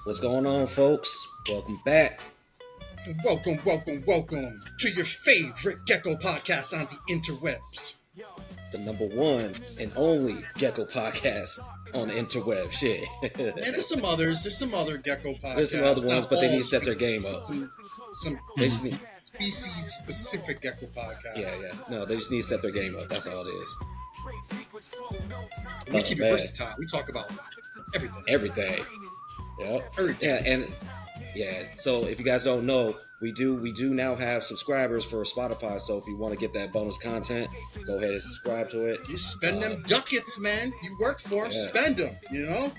What's going on, folks? Welcome back. Welcome to your favorite gecko podcast on the interwebs. The number one and only gecko podcast on the interweb. Shit. And there's some others. There's some other gecko podcasts. There's some other ones, but they need to set their game up. Some They just need, species-specific gecko podcasts. yeah. No, they just need to set their game up. That's all it is. We keep it versatile. We talk about everything. Everything. Yep. Everything. So if you guys don't know, we do now have subscribers for Spotify. So if you want to get that bonus content, go ahead and subscribe to it. You spend them ducats, man. You work for them, spend them. You know.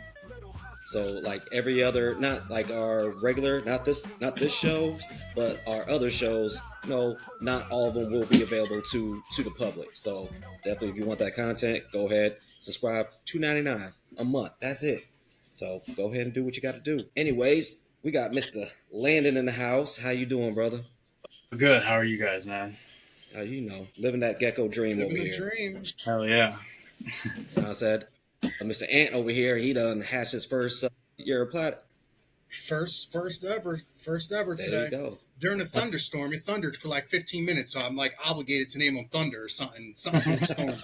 So like every other, not like our regular, not this shows, but our other shows. No, not all of them will be available to the public. So definitely, if you want that content, go ahead, subscribe. $2.99 a month. That's it. So go ahead and do what you got to do. Anyways, we got Mr. Landen in the house. How you doing, brother? Good. How are you guys, man? Living that gecko dream over here. Dream. Hell yeah. I said, Mr. Ant over here, he done hatched his first year of plat. First ever There today. you go. During a thunderstorm, it thundered for like 15 minutes, so I'm like obligated to name him Thunder or something from the storm.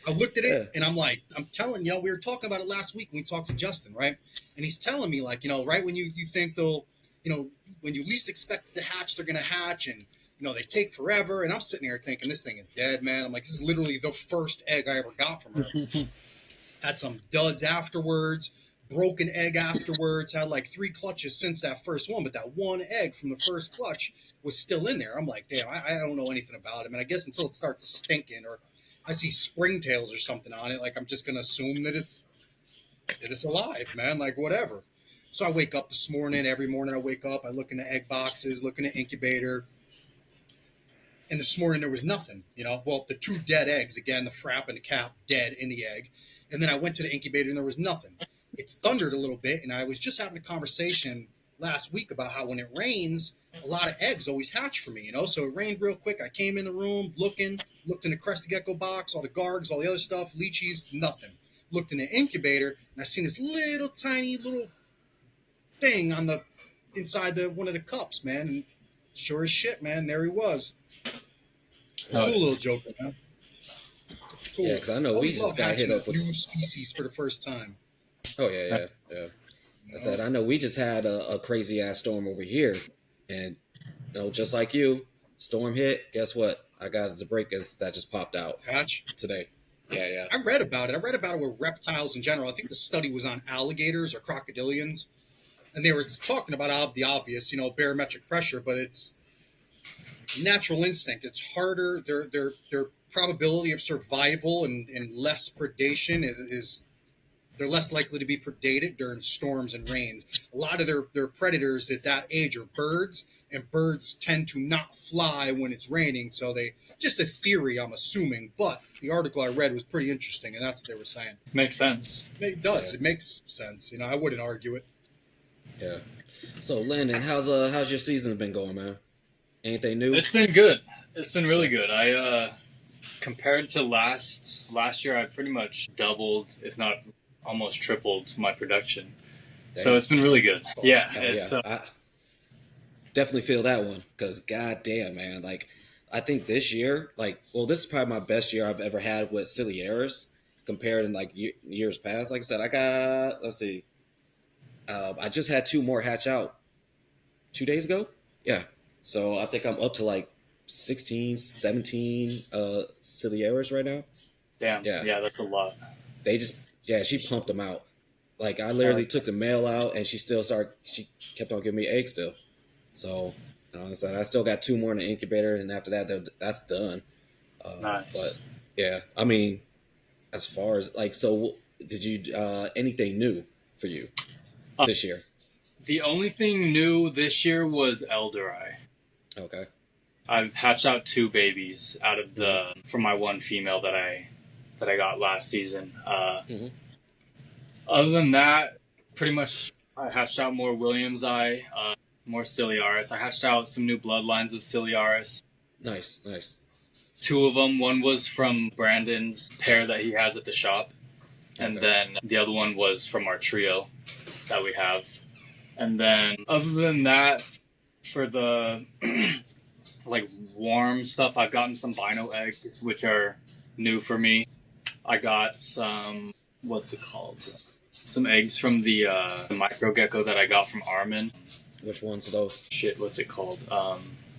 I looked at it and I'm like, I'm telling you, we were talking about it last week when we talked to Justin, right? And he's telling me like, right when you think they'll, when you least expect it to hatch, they're gonna hatch, and they take forever. And I'm sitting here thinking this thing is dead, man. I'm like, this is literally the first egg I ever got from her. Had some duds afterwards. Broken egg afterwards, had like 3 clutches since that first one, but that one egg from the first clutch was still in there. I'm like, damn, I don't know anything about it. I guess until it starts stinking or I see springtails or something on it, like I'm just gonna assume that it's alive, man, like whatever. So I wake up this morning, every morning I wake up, I look in the egg boxes, look in the incubator, and this morning there was nothing, well, the 2 dead eggs, again, the frap and the cap dead in the egg. And then I went to the incubator and there was nothing. It thundered a little bit, and I was just having a conversation last week about how when it rains, a lot of eggs always hatch for me, So it rained real quick. I came in the room, looked in the crested gecko box, all the gargs, all the other stuff, lychees, nothing. Looked in the incubator, and I seen this little tiny little thing on the inside one of the cups, man. And sure as shit, man, there he was. Cool little joker, man. Cool. Yeah, because I know we just got hit up with new species for the first time. Oh, yeah. I said, I know we just had a crazy-ass storm over here. And, just like you, storm hit, guess what? I got Zabricas that just popped out Hatch today. Yeah. I read about it. with reptiles in general. I think the study was on alligators or crocodilians. And they were talking about the obvious, barometric pressure, but it's natural instinct. It's harder. Their probability of survival and less predation is they're less likely to be predated during storms and rains. A lot of their predators at that age are birds, and birds tend to not fly when it's raining. So just a theory, I'm assuming, but the article I read was pretty interesting, and that's what they were saying. Makes sense. It does. Yeah. It makes sense. I wouldn't argue it. Yeah. So, Landon, how's your season been going, man? Anything new? It's been good. It's been really good. I compared to last year, I pretty much doubled, if not almost tripled my production. Damn. So it's been really good. I definitely feel that one because goddamn, man, like I think this year, this is probably my best year I've ever had with Ciliaris compared in like years past. Like I said, I got I just had 2 more hatch out 2 days ago. Yeah, so I think I'm up to like 16, 17 Ciliaris right now. Damn. Yeah, that's a lot. She pumped them out. Like, I literally took the male out, and she kept on giving me eggs still. So, I still got 2 more in the incubator, and after that, that's done. Nice. But, yeah, as far as, so did you, anything new for you this year? The only thing new this year was Elderai. Okay. I've hatched out 2 babies out of from my 1 female that I got last season. Other than that, pretty much I hatched out more Williams Eye, more Ciliaris. I hatched out some new bloodlines of Ciliaris. Nice. 2 of them. One was from Brandon's pair that he has at the shop. And then the other one was from our trio. that we have. And then other than that, for the like warm stuff, I've gotten some bino eggs, which are new for me. I got some, what's it called? Some eggs from the micro gecko that I got from Armin. Which ones are those? Shit, what's it called?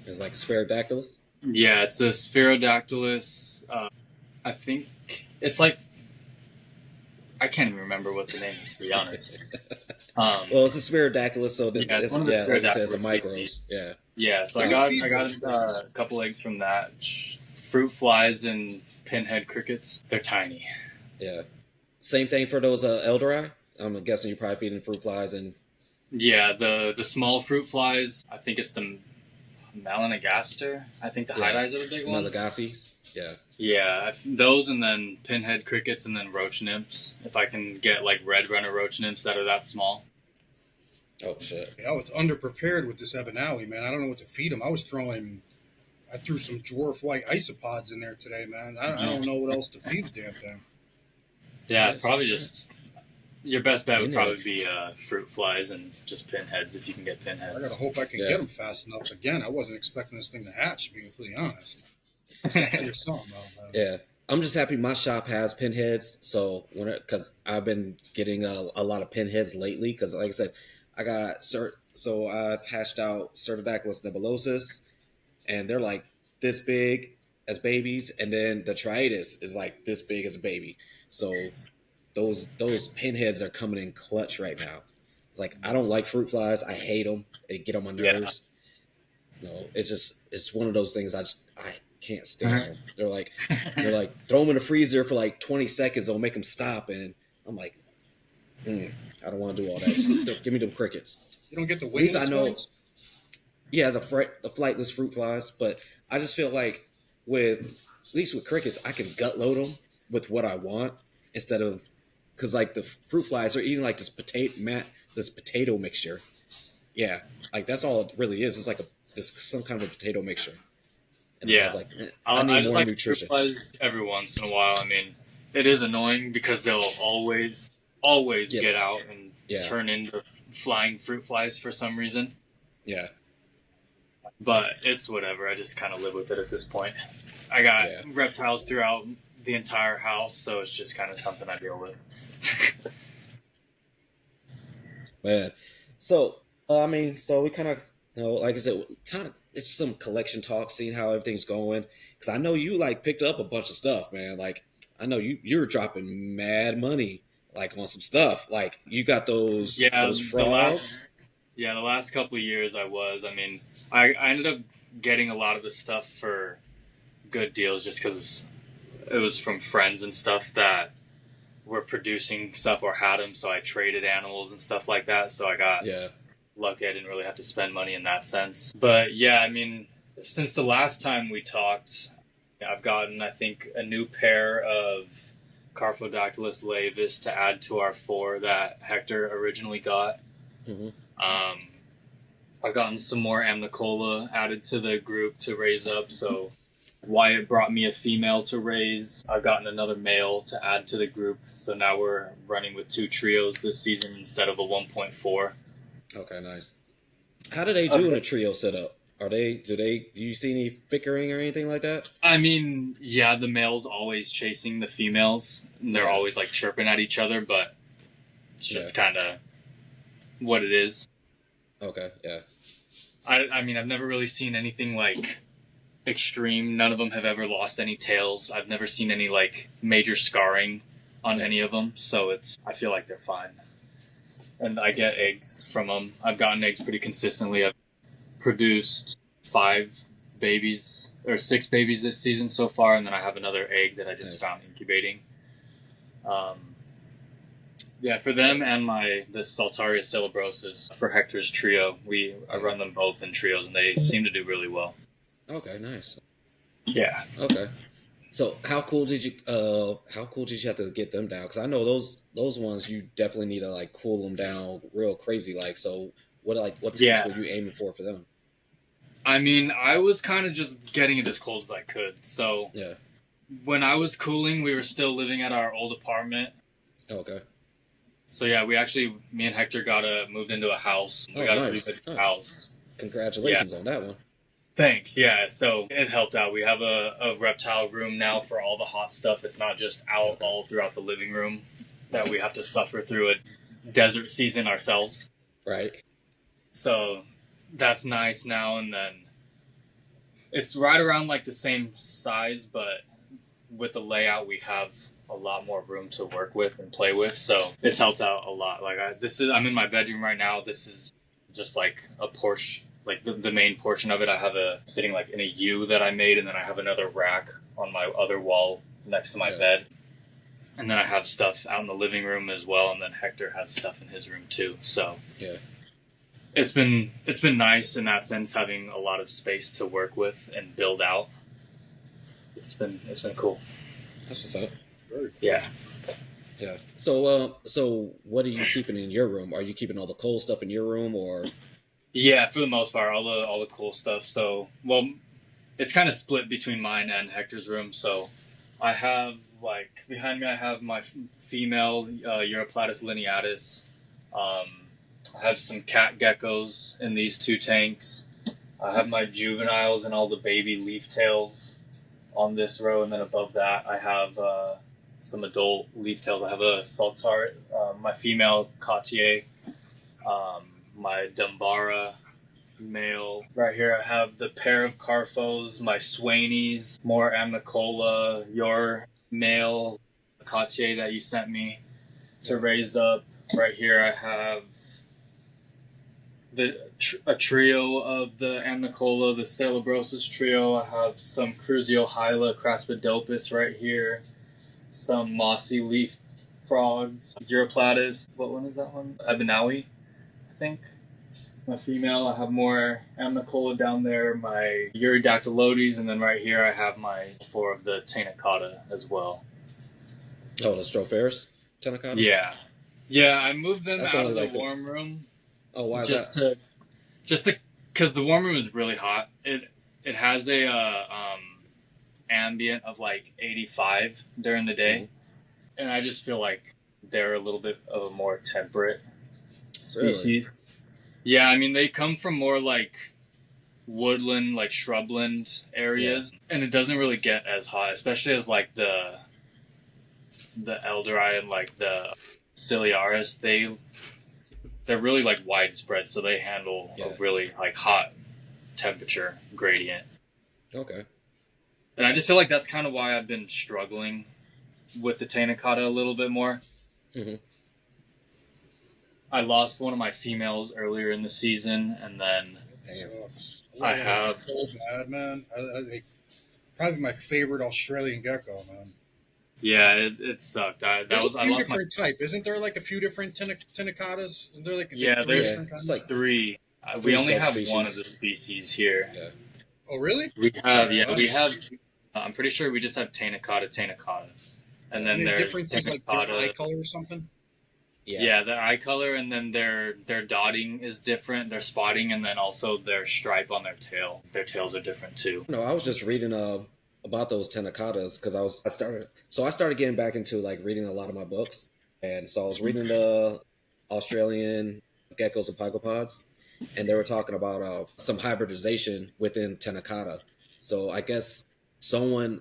It's like a Spirodactylus? Yeah, it's a Spirodactylus. I think it's like, I can't even remember what the name is, to be honest. Well, it's a Spirodactylus, so yeah, it's, one of the like you said, it's a Spirodactylus micros. species. Yeah. Yeah, so I got a couple eggs from that. Fruit flies and pinhead crickets. They're tiny. Yeah. Same thing for those Eldorei? I'm guessing you're probably feeding fruit flies and... Yeah, the small fruit flies, I think it's the Melanogaster. I think the hide eyes are the big ones. Melanogaster. Yeah. Yeah, those and then pinhead crickets and then roach nymphs. If I can get like red runner roach nymphs that are that small. Oh, shit. I was underprepared with this Ebanawi, man. I don't know what to feed him. I threw some dwarf white isopods in there today, man. I don't know what else to feed the damn thing. Yeah, probably just... Your best bet would probably Pinheads. be fruit flies and just pinheads if you can get pinheads. I gotta hope I can get them fast enough. Again, I wasn't expecting this thing to hatch, to be completely honest. There's something about that. Yeah. I'm just happy my shop has pinheads, so because I've been getting a lot of pinheads lately, because like I said, I got so I've hatched out Cerdodactylus nebulosus, and they're like this big as babies, and then the Triatus is like this big as a baby. So those pinheads are coming in clutch right now. It's like, I don't like fruit flies. I hate them. They get on my nerves. Yeah. No, it's one of those things I can't stand them. They're like throw them in the freezer for like 20 seconds. It'll make them stop, and I'm like, I don't want to do all that. Just give me them crickets. You don't get the At least I know. ones? Yeah, the flightless fruit flies, but I just feel like at least with crickets, I can gut load them with what I want instead of, because like the fruit flies are eating like this potato mixture. Yeah, like that's all it really is. It's like some kind of a potato mixture. And yeah, I was like, I need just more like nutrition. Fruit flies every once in a while. I mean, it is annoying because they'll always get out and turn into flying fruit flies for some reason. Yeah. But it's whatever. I just kind of live with it at this point. I got reptiles throughout the entire house, so it's just kind of something I deal with. Man. So, so we kind of, like I said, it's some collection talk, seeing how everything's going. Because I know you, like, picked up a bunch of stuff, man. Like, I know you're dropping mad money, like, on some stuff. Like, you got those frogs. The last couple of years I was. I mean, I ended up getting a lot of the stuff for good deals just because it was from friends and stuff that were producing stuff or had them, so I traded animals and stuff like that. So I got lucky. I didn't really have to spend money in that sense. But yeah, I mean, since the last time we talked, I've gotten, I think, a new pair of Carphodactylus laevis to add to our 4 that Hector originally got. Mm-hmm. I've gotten some more Amnicola added to the group to raise up, so Wyatt brought me a female to raise. I've gotten another male to add to the group, so now we're running with 2 trios this season instead of a 1.4. Okay, nice. How do they do in a trio setup? Do you see any bickering or anything like that? I mean, yeah, the male's always chasing the females, and they're always like chirping at each other, but it's just kind of what it is. Okay, yeah. I mean, I've never really seen anything like extreme. None of them have ever lost any tails. I've never seen any like major scarring on any of them, so I feel like they're fine. And I get eggs from them. I've gotten eggs pretty consistently. I've produced 5 babies or 6 babies this season so far, and then I have another egg that I just found incubating. For them and the Saltaria celebrosus for Hector's trio, I run them both in trios, and they seem to do really well. Okay, nice. Yeah. Okay. So how cool did you have to get them down? Because I know those ones you definitely need to like cool them down real crazy. Like, so what temps were you aiming for them? I mean, I was kind of just getting it as cold as I could. So when I was cooling, we were still living at our old apartment. Okay. So yeah, me and Hector moved into a house. We Oh, got a nice, 3 bedroom nice. house. Congratulations on that one. Thanks. Yeah. So it helped out. We have a reptile room now for all the hot stuff. It's not just out Okay. all throughout the living room that we have to suffer through a desert season ourselves. Right. So that's nice now. And then it's right around like the same size, but with the layout, we have a lot more room to work with and play with. So it's helped out a lot. Like I'm in my bedroom right now. This is just like a portion, like the main portion of it. I have sitting like in a U that I made, and then I have another rack on my other wall next to my bed. And then I have stuff out in the living room as well. And then Hector has stuff in his room too. So yeah. It's been nice in that sense, having a lot of space to work with and build out. It's been cool. That's what's up. Very cool. Yeah. Yeah. So what are you keeping in your room? Are you keeping all the cool stuff in your room, or? Yeah, for the most part, all the cool stuff. So, well, it's kind of split between mine and Hector's room. So, I have like behind me, I have my female Europlatus lineatus. I have some cat geckos in these 2 tanks. I have my juveniles and all the baby leaf tails on this row, and then above that, I have some adult leaf tails. I have a saltart, my female Cartier, my Dumbara male. Right here, I have the pair of Carfos, my Swainies, more Amnicola, your male Cartier that you sent me to raise up. Right here, I have a trio of the Amnicola, the Celebrosus trio. I have some Crusiohyla craspidopus right here. Some mossy leaf frogs. Europlatus. What one is that one? Abinawi, I think. My female. I have more Amnicola down there. My Eurodactylodes, and then right here I have my 4 of the Taenacata as well. Oh, the Stropharis Tenacata? Yeah. Yeah, I moved them That's out of only the like warm room. Oh, why is just that? because the warm room is really hot. It has a ambient of like 85 during the day, and I just feel like they're a little bit of a more temperate species. Really? Yeah, I mean they come from more like woodland, like shrubland areas, and it doesn't really get as hot, especially as like the Eldorei and like the Ciliaris. They're really like widespread, so they handle a really like hot temperature gradient. Okay. And I just feel like that's kind of why I've been struggling with the Taenacata a little bit more. Mm-hmm. I lost one of my females earlier in the season, and then I have so bad, man. I probably my favorite Australian gecko, man. Yeah, it sucked. There's a few different types. Isn't there like a few different Tenacatas? Isn't there like there's like 3. We only have one of the species here. Yeah. Oh, really? We have. I'm pretty sure we just have Taenacata, and then there's differences like their eye color or something. Yeah, their eye color, and then their dotting is different. Their spotting, and then also their stripe on their tail. Their tails are different too. No, I was just reading about those Tenacatas because I started getting back into like reading a lot of my books, and so I was reading the Australian geckos and pygopods, and they were talking about some hybridization within Tenacata. So I guess someone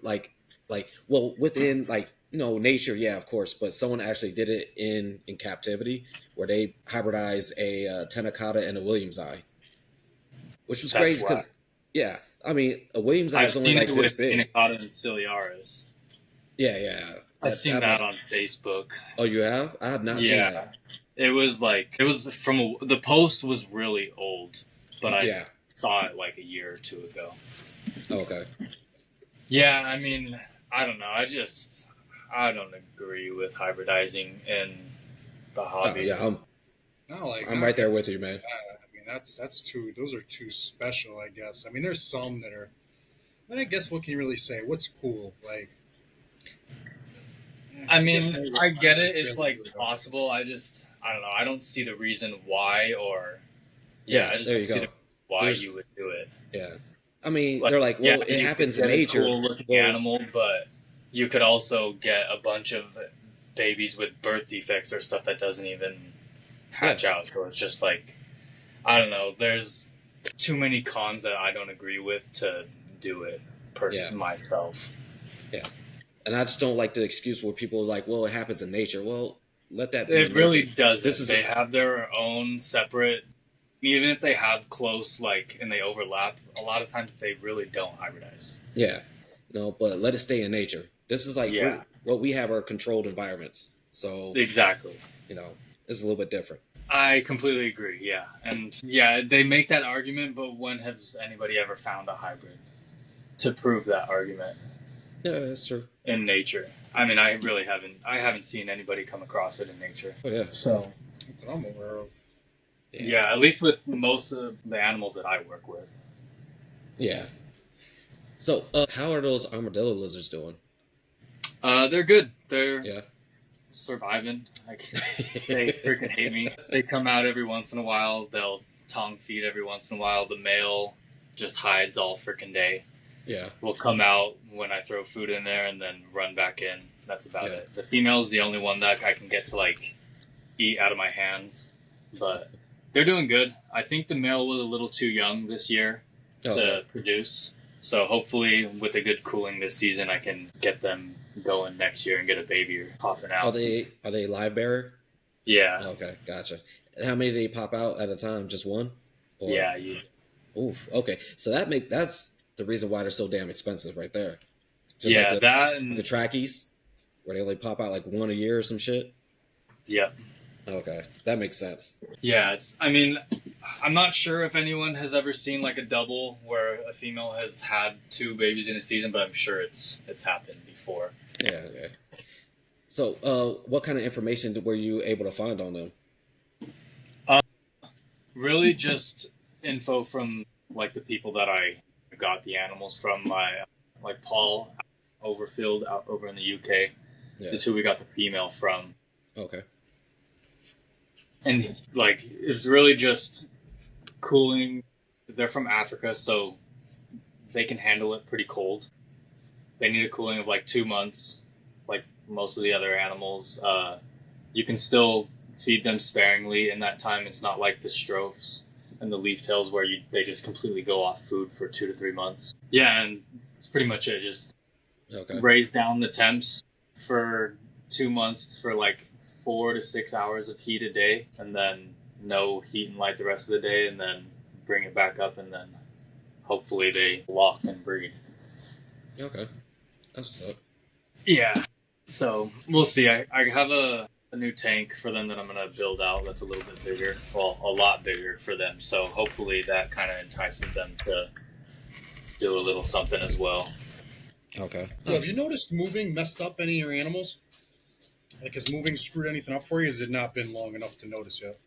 within nature, yeah, of course, but someone actually did it in captivity where they hybridized a Tenacata and a Williams eye, which was crazy because I mean, a Williams eye is only like this big. Taenacata and Ciliaris. Yeah. I've seen that on Facebook. Oh, you have? I have not seen that. It was from the post was really old, but I saw it like a year or 2 ago. Oh, okay. Yeah, I mean, I don't know. I don't agree with hybridizing in the hobby. I'm right there with you, man. I mean, that's too. Those are too special, I guess. I mean, there's some that are. But I guess what can you really say? What's cool? Like, I mean, I get it. It's like possible. I don't know. I don't see the reason why, or I just don't see why you would do it. Yeah, I mean, they're like, well, it happens in nature. Cool looking animal, but you could also get a bunch of babies with birth defects or stuff that doesn't even hatch out. So it's just like, I don't know. There's too many cons that I don't agree with to do it myself. Yeah. And I just don't like the excuse where people are like, well, it happens in nature. Well, let that be. It really doesn't. This is they have their own separate, even if they have close, like, and they overlap, a lot of times they really don't hybridize. Yeah. No, but let it stay in nature. This is like what we have are controlled environments. So exactly. It's a little bit different. I completely agree, yeah. And yeah, they make that argument, but when has anybody ever found a hybrid to prove that argument? Yeah, that's true. In nature. I mean, I haven't seen anybody come across it in nature. Oh, yeah. So, that I'm aware of. Yeah, at least with most of the animals that I work with. Yeah. So, how are those armadillo lizards doing? They're good. They're surviving. Like, they freaking hate me. They come out every once in a while. They'll tongue feed every once in a while. The male just hides all freaking day. Yeah. Will come out when I throw food in there and then run back in. That's about it. The female's the only one that I can get to, like, eat out of my hands. But they're doing good. I think the male was a little too young this year to produce. So hopefully with a good cooling this season, I can get them going next year and get a baby or popping out. Are they live bearer? Yeah. Okay, gotcha. And how many do they pop out at a time? Just one? Or... Yeah. Oof. Okay. So that's the reason why they're so damn expensive right there. Just like that and the trackies, where they only pop out like one a year or some shit. Yep. Okay, that makes sense. Yeah, I mean, I'm not sure if anyone has ever seen like a double where a female has had 2 babies in a season, but I'm sure it's happened before. Yeah. Okay. So, what kind of information were you able to find on them? Really, just info from like the people that I got the animals from. Like Paul Overfield out over in the UK is who we got the female from. Okay. And like it's really just cooling. They're from Africa, so they can handle it pretty cold. They need a cooling of like 2 months, like most of the other animals. You can still feed them sparingly in that time. It's not like the strophs and the leaf tails where they just completely go off food for 2 to 3 months. Yeah, and that's pretty much it. Just raise down the temps for 2 months for like 4 to 6 hours of heat a day, and then no heat and light the rest of the day, and then bring it back up, and then hopefully they lock and breed. Okay, that's what's up. Yeah, so we'll see. I have a new tank for them that I'm going to build out that's a little bit bigger, well, a lot bigger for them, so hopefully that kind of entices them to do a little something as well. Okay. Well, have you noticed moving messed up any of your animals? Like, has moving screwed anything up for you? Has it not been long enough to notice yet?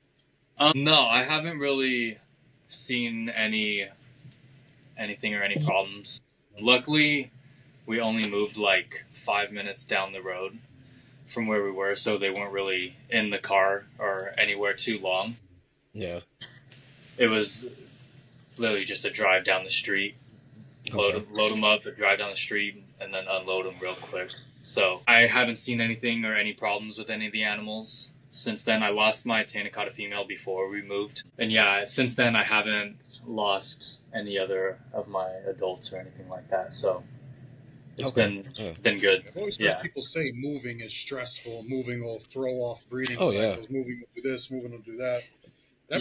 No, I haven't really seen anything or any problems. Luckily, we only moved like 5 minutes down the road from where we were, so they weren't really in the car or anywhere too long. Yeah. It was literally just a drive down the street, load them up, a drive down the street, and then unload them real quick. So I haven't seen anything or any problems with any of the animals since then. I lost my Tanacata female before we moved. And yeah, since then I haven't lost any other of my adults or anything like that. So it's been good. I've always heard people say moving is stressful. Moving will throw off breeding cycles. Moving will do this, moving will do that. I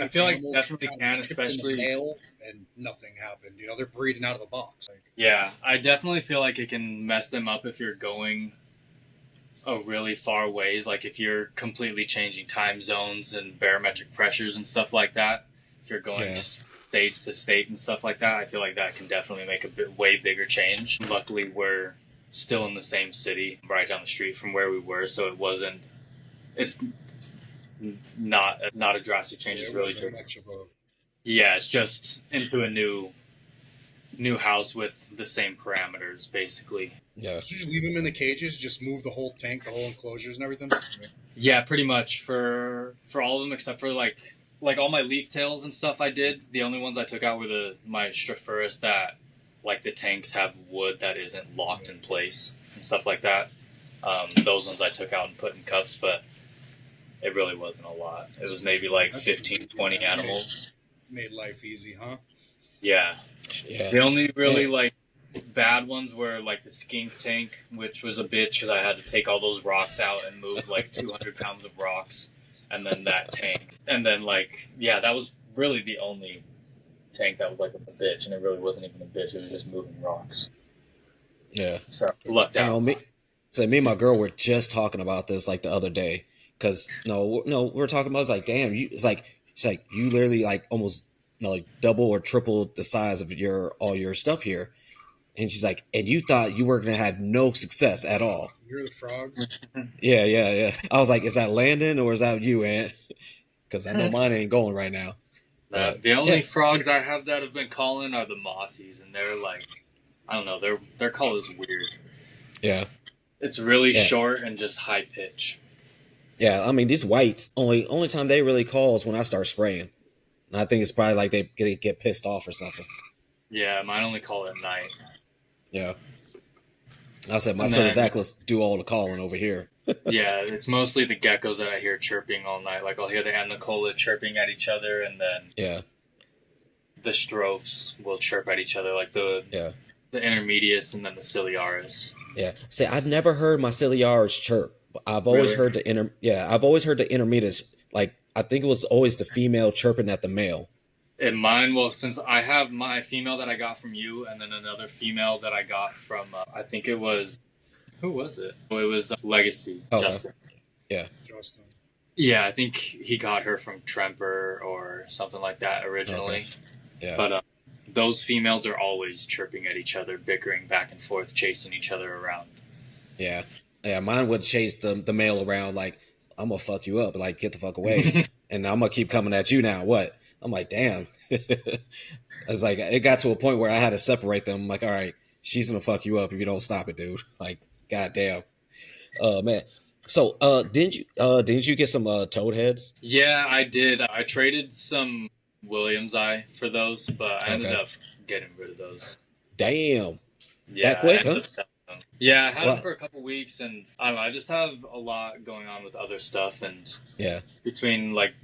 feel like definitely can, especially male, and nothing happened. You know, they're breeding out of the box. Yeah, I definitely feel like it can mess them up if you're going a really far ways. Like if you're completely changing time zones and barometric pressures and stuff like that. If you're going states to state and stuff like that, I feel like that can definitely make a way bigger change. Luckily, we're still in the same city, right down the street from where we were, so it's not a drastic change. It's really just it's just into a new house with the same parameters, basically. Yeah. Did you leave them in the cages? Just move the whole tank, the whole enclosures, and everything? Yeah, pretty much for all of them except for like all my leaf tails and stuff. I did. The only ones I took out were my Strophaurus that like the tanks have wood that isn't locked in place and stuff like that. Those ones I took out and put in cups, but it really wasn't a lot. It was maybe like That's 15, 20 animals. made life easy, huh? Yeah. Yeah. The only really Man. like bad ones were like the skink tank, which was a bitch because I had to take all those rocks out and move like 200 pounds of rocks, and then that tank, and then like that was really the only tank that was like a bitch, and it really wasn't even a bitch. It was just moving rocks. Yeah. So lucked I out. know me and my girl were just talking about this like the other day because no, we were talking about it's like damn you. It's like you literally like almost like double or triple the size of all your stuff here. And she's like, and you thought you were gonna have no success at all. You're the frogs. Yeah. I was like, is that Landen or is that you, Aunt? Because I know mine ain't going right now. But The only frogs I have that have been calling are the mossies, and they're like, I don't know, their call is weird. Yeah. It's really short and just high pitch. Yeah, I mean these whites only time they really call is when I start spraying. And I think it's probably like they get pissed off or something. Yeah, mine only call at night. Yeah. I said my And then- Pseudodactylus do all the calling over here. Yeah, it's mostly the geckos that I hear chirping all night. Like I'll hear the anicola chirping at each other, and then the strophs will chirp at each other, like the intermedius and then the ciliaris. Yeah. See, I've never heard my ciliaris chirp. I've always heard the intermedius. Like I think it was always the female chirping at the male. In mine, well, since I have my female that I got from you, and then another female that I got from, I think it was, who was it? Oh, it was Legacy, Justin. Yeah. Justin. Yeah, I think he got her from Tremper or something like that originally. Okay. Yeah. But those females are always chirping at each other, bickering back and forth, chasing each other around. Yeah. Yeah, mine would chase the male around like, I'm going to fuck you up. Like, get the fuck away. And I'm going to keep coming at you now. What? I'm like, damn. It's like, it got to a point where I had to separate them. I'm like, all right, she's going to fuck you up if you don't stop it, dude. Like, goddamn. Man. So, didn't you get some toad heads? Yeah, I did. I traded some Williams eye for those, but I ended up getting rid of those. Damn. Yeah, that quick, huh? Yeah, I had them for a couple weeks, and I don't know. I just have a lot going on with other stuff, and between like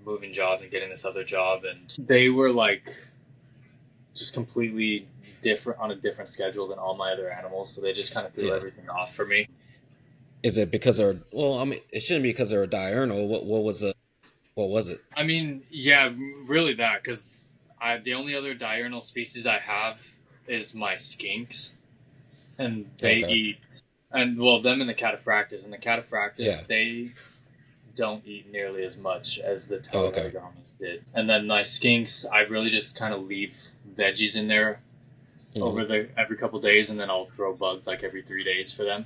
moving jobs and getting this other job, and they were like just completely different on a different schedule than all my other animals, so they just kind of threw everything off for me. Is it because they're? Well, I mean, it shouldn't be because they're a diurnal. What was it? What was it? I mean, yeah, really that because the only other diurnal species I have is my skinks. And they eat, and well, them and the cataphractus. And the cataphractus, they don't eat nearly as much as the toad origami's did. And then my skinks, I really just kind of leave veggies in there over every couple days, and then I'll throw bugs like every 3 days for them.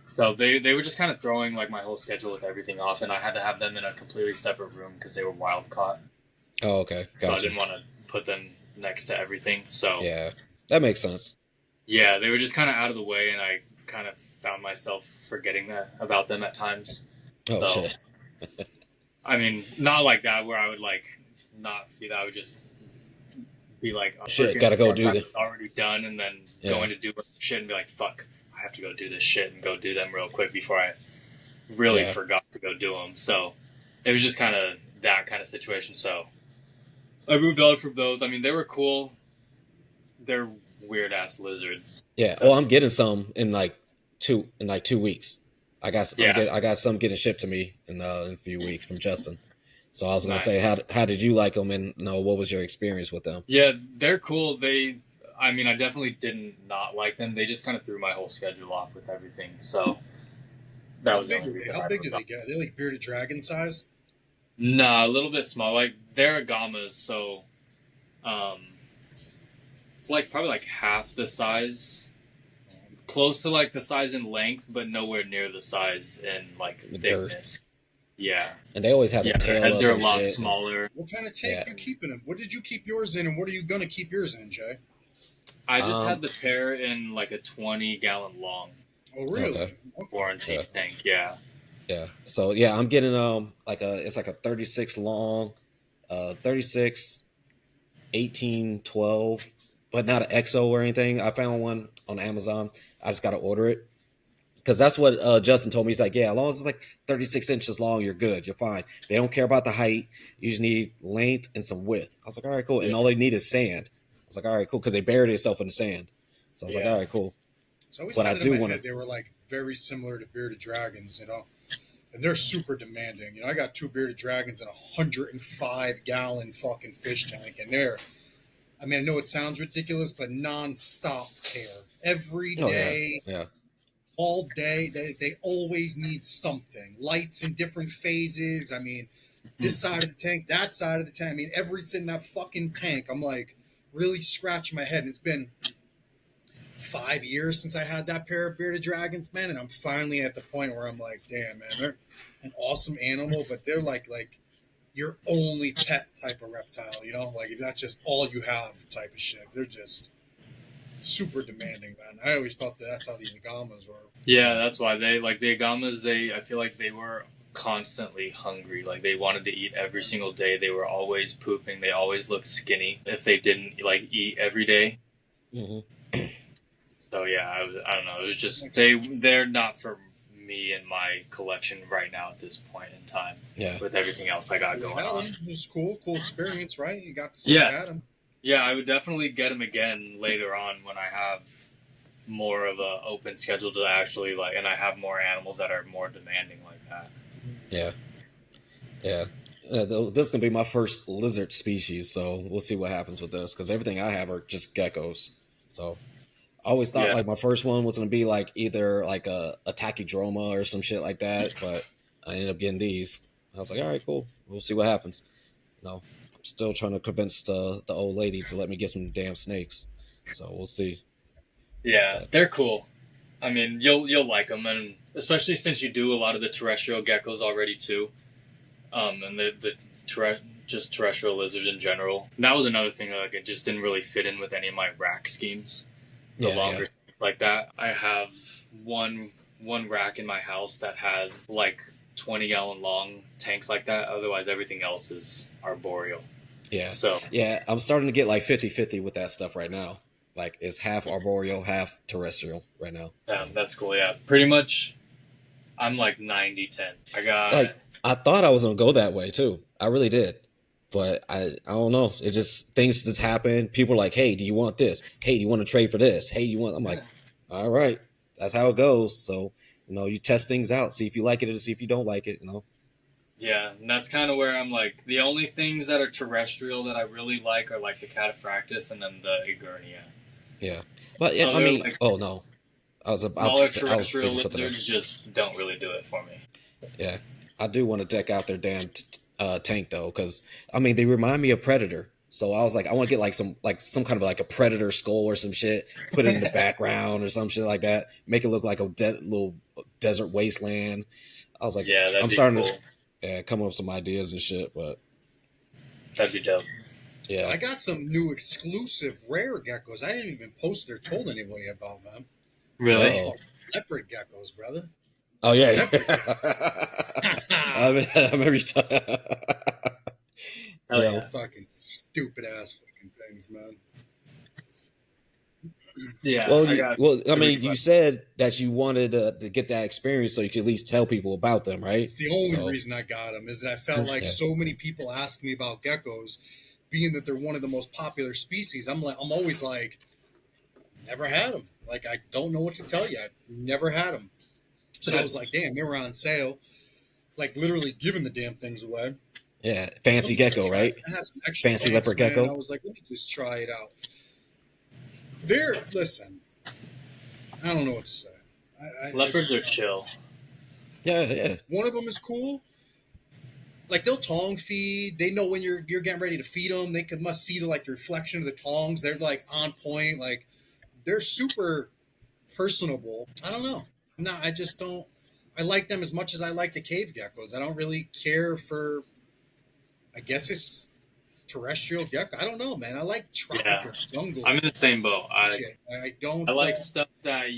So they were just kind of throwing like my whole schedule with everything off, and I had to have them in a completely separate room because they were wild caught. Oh, okay. Gotcha. So I didn't want to put them next to everything. So yeah, that makes sense. Yeah, they were just kind of out of the way, and I kind of found myself forgetting about them at times. Oh, so, shit. I mean, not like that, where I would, like, not feel that. I would just be like, oh, shit, gotta go do this. Already done, and then going to do shit and be like, fuck, I have to go do this shit and go do them real quick before I really forgot to go do them. So it was just kind of that kind of situation. So I moved on from those. I mean, they were cool. They're weird ass lizards. Yeah. I'm getting some in like 2 weeks. I got some getting shipped to me in a few weeks from Justin. So I was gonna say, how did you like them, and what was your experience with them? Yeah, they're cool. I mean, I definitely didn't not like them. They just kind of threw my whole schedule off with everything. So how big do they get? Are they like bearded dragon size? Nah, a little bit small. Like they're agamas, so like probably like half the size, close to like the size in length, but nowhere near the size in like thickness. Yeah, and they always have the tail. Heads are a lot smaller. What kind of tank are you keeping them? What did you keep yours in, and what are you gonna keep yours in, Jay? I just had the pair in like a 20-gallon long. Oh, really? Okay. Quarantine tank, yeah. Yeah. So yeah, I'm getting it's like a 36 long, 36, 18, 12. But not an XO or anything. I found one on Amazon. I just got to order it. because that's what Justin told me. He's like, yeah, as long as it's like 36 inches long, you're good. You're fine. They don't care about the height. You just need length and some width. I was like, all right, cool. And all they need is sand. I was like, all right, cool, because they buried itself in the sand. So I was like, all right, cool. So I always But I had it in do my want head to. they were like very similar to bearded dragons, you know, and they're super demanding. You know, I got two bearded dragons in a 105-gallon fucking fish tank, and they're, I mean, I know it sounds ridiculous, but nonstop care every Oh yeah, day, yeah. all day. They always need something. Lights in different phases. I mean, this side of the tank, that side of the tank. I mean, everything in that fucking tank. I'm like really scratching my head. And it's been 5 years since I had that pair of bearded dragons, man, and I'm finally at the point where I'm like, damn, man, they're an awesome animal, but they're like your only pet type of reptile, you know, like if that's just all you have type of shit. They're just super demanding, man. I always thought that's how these agamas were. Yeah, that's why they like the agamas. I feel like they were constantly hungry. Like they wanted to eat every single day. They were always pooping. They always looked skinny if they didn't like eat every day. Hmm. So yeah, I don't know. It was just they're not for me and my collection right now at this point in time. Yeah. With everything else I got going on. It was cool experience, right? You got to see Yeah. Adam. Yeah, I would definitely get them again later on when I have more of a open schedule to actually like, and I have more animals that are more demanding like that. Yeah. Yeah. This is gonna be my first lizard species, so we'll see what happens with this. Because everything I have are just geckos. So I always thought like my first one was gonna be like either like a tachychroma or some shit like that, but I ended up getting these. I was like, all right, cool. We'll see what happens. I'm still trying to convince the old lady to let me get some damn snakes. So we'll see. Yeah, So, they're cool. I mean, you'll like them, and especially since you do a lot of the terrestrial geckos already too, and just terrestrial lizards in general. And that was another thing that like it just didn't really fit in with any of my rack schemes. The longer like that, I have one rack in my house that has like 20-gallon long tanks like that. Otherwise, everything else is arboreal. Yeah. So yeah, I'm starting to get like 50-50 with that stuff right now. Like it's half arboreal, half terrestrial right now. Yeah, that's cool. Yeah, pretty much. I'm like 90-10. I got like I thought I was gonna go that way too. I really did, but I don't know. It just things just happen. People are like, "Hey, do you want this? Hey, do you want to trade for this? Hey, you want?" I'm like, "All right, that's how it goes." So you test things out, see if you like it or see if you don't like it. Yeah, and that's kind of where I'm like, the only things that are terrestrial that I really like are like the cataphractus and then the Egernia. Yeah, but yeah, I mean, like, oh no, smaller terrestrial lizards just don't really do it for me. Yeah, I do want to deck out their damn tank though, because I mean they remind me of Predator. So I was like, I want to get like some kind of like a Predator skull or some shit, put it in the background or some shit like that, make it look like a little desert wasteland. I was like, yeah, I'm starting to come up with some ideas and shit, but that'd be dope. Yeah, I got some new exclusive rare geckos. I didn't even post or told anybody about them. Really? Leopard geckos, brother. Oh yeah. I remember you talking. Yeah, fucking stupid ass fucking things, man. Yeah. Well, I mean, you said that you wanted to get that experience so you could at least tell people about them, right? It's the only reason I got them is that I felt like so many people ask me about geckos, being that they're one of the most popular species. I'm always like, never had them. Like, I don't know what to tell you. I've never had them. So I was like, damn, they were on sale. Like, literally giving the damn things away. Yeah, fancy gecko, right? Fancy leopard gecko. I was like, let me just try it out. Listen, I don't know what to say. Leopards are chill. Yeah. One of them is cool. Like, they'll tongue feed. They know when you're getting ready to feed them. They must see the reflection of the tongs. They're like on point. Like, they're super personable. I don't know. No, I just don't. I like them as much as I like the cave geckos. I don't really care for. I guess it's terrestrial gecko. I don't know, man. I like tropical jungle. I'm in the same boat. I don't. I like stuff that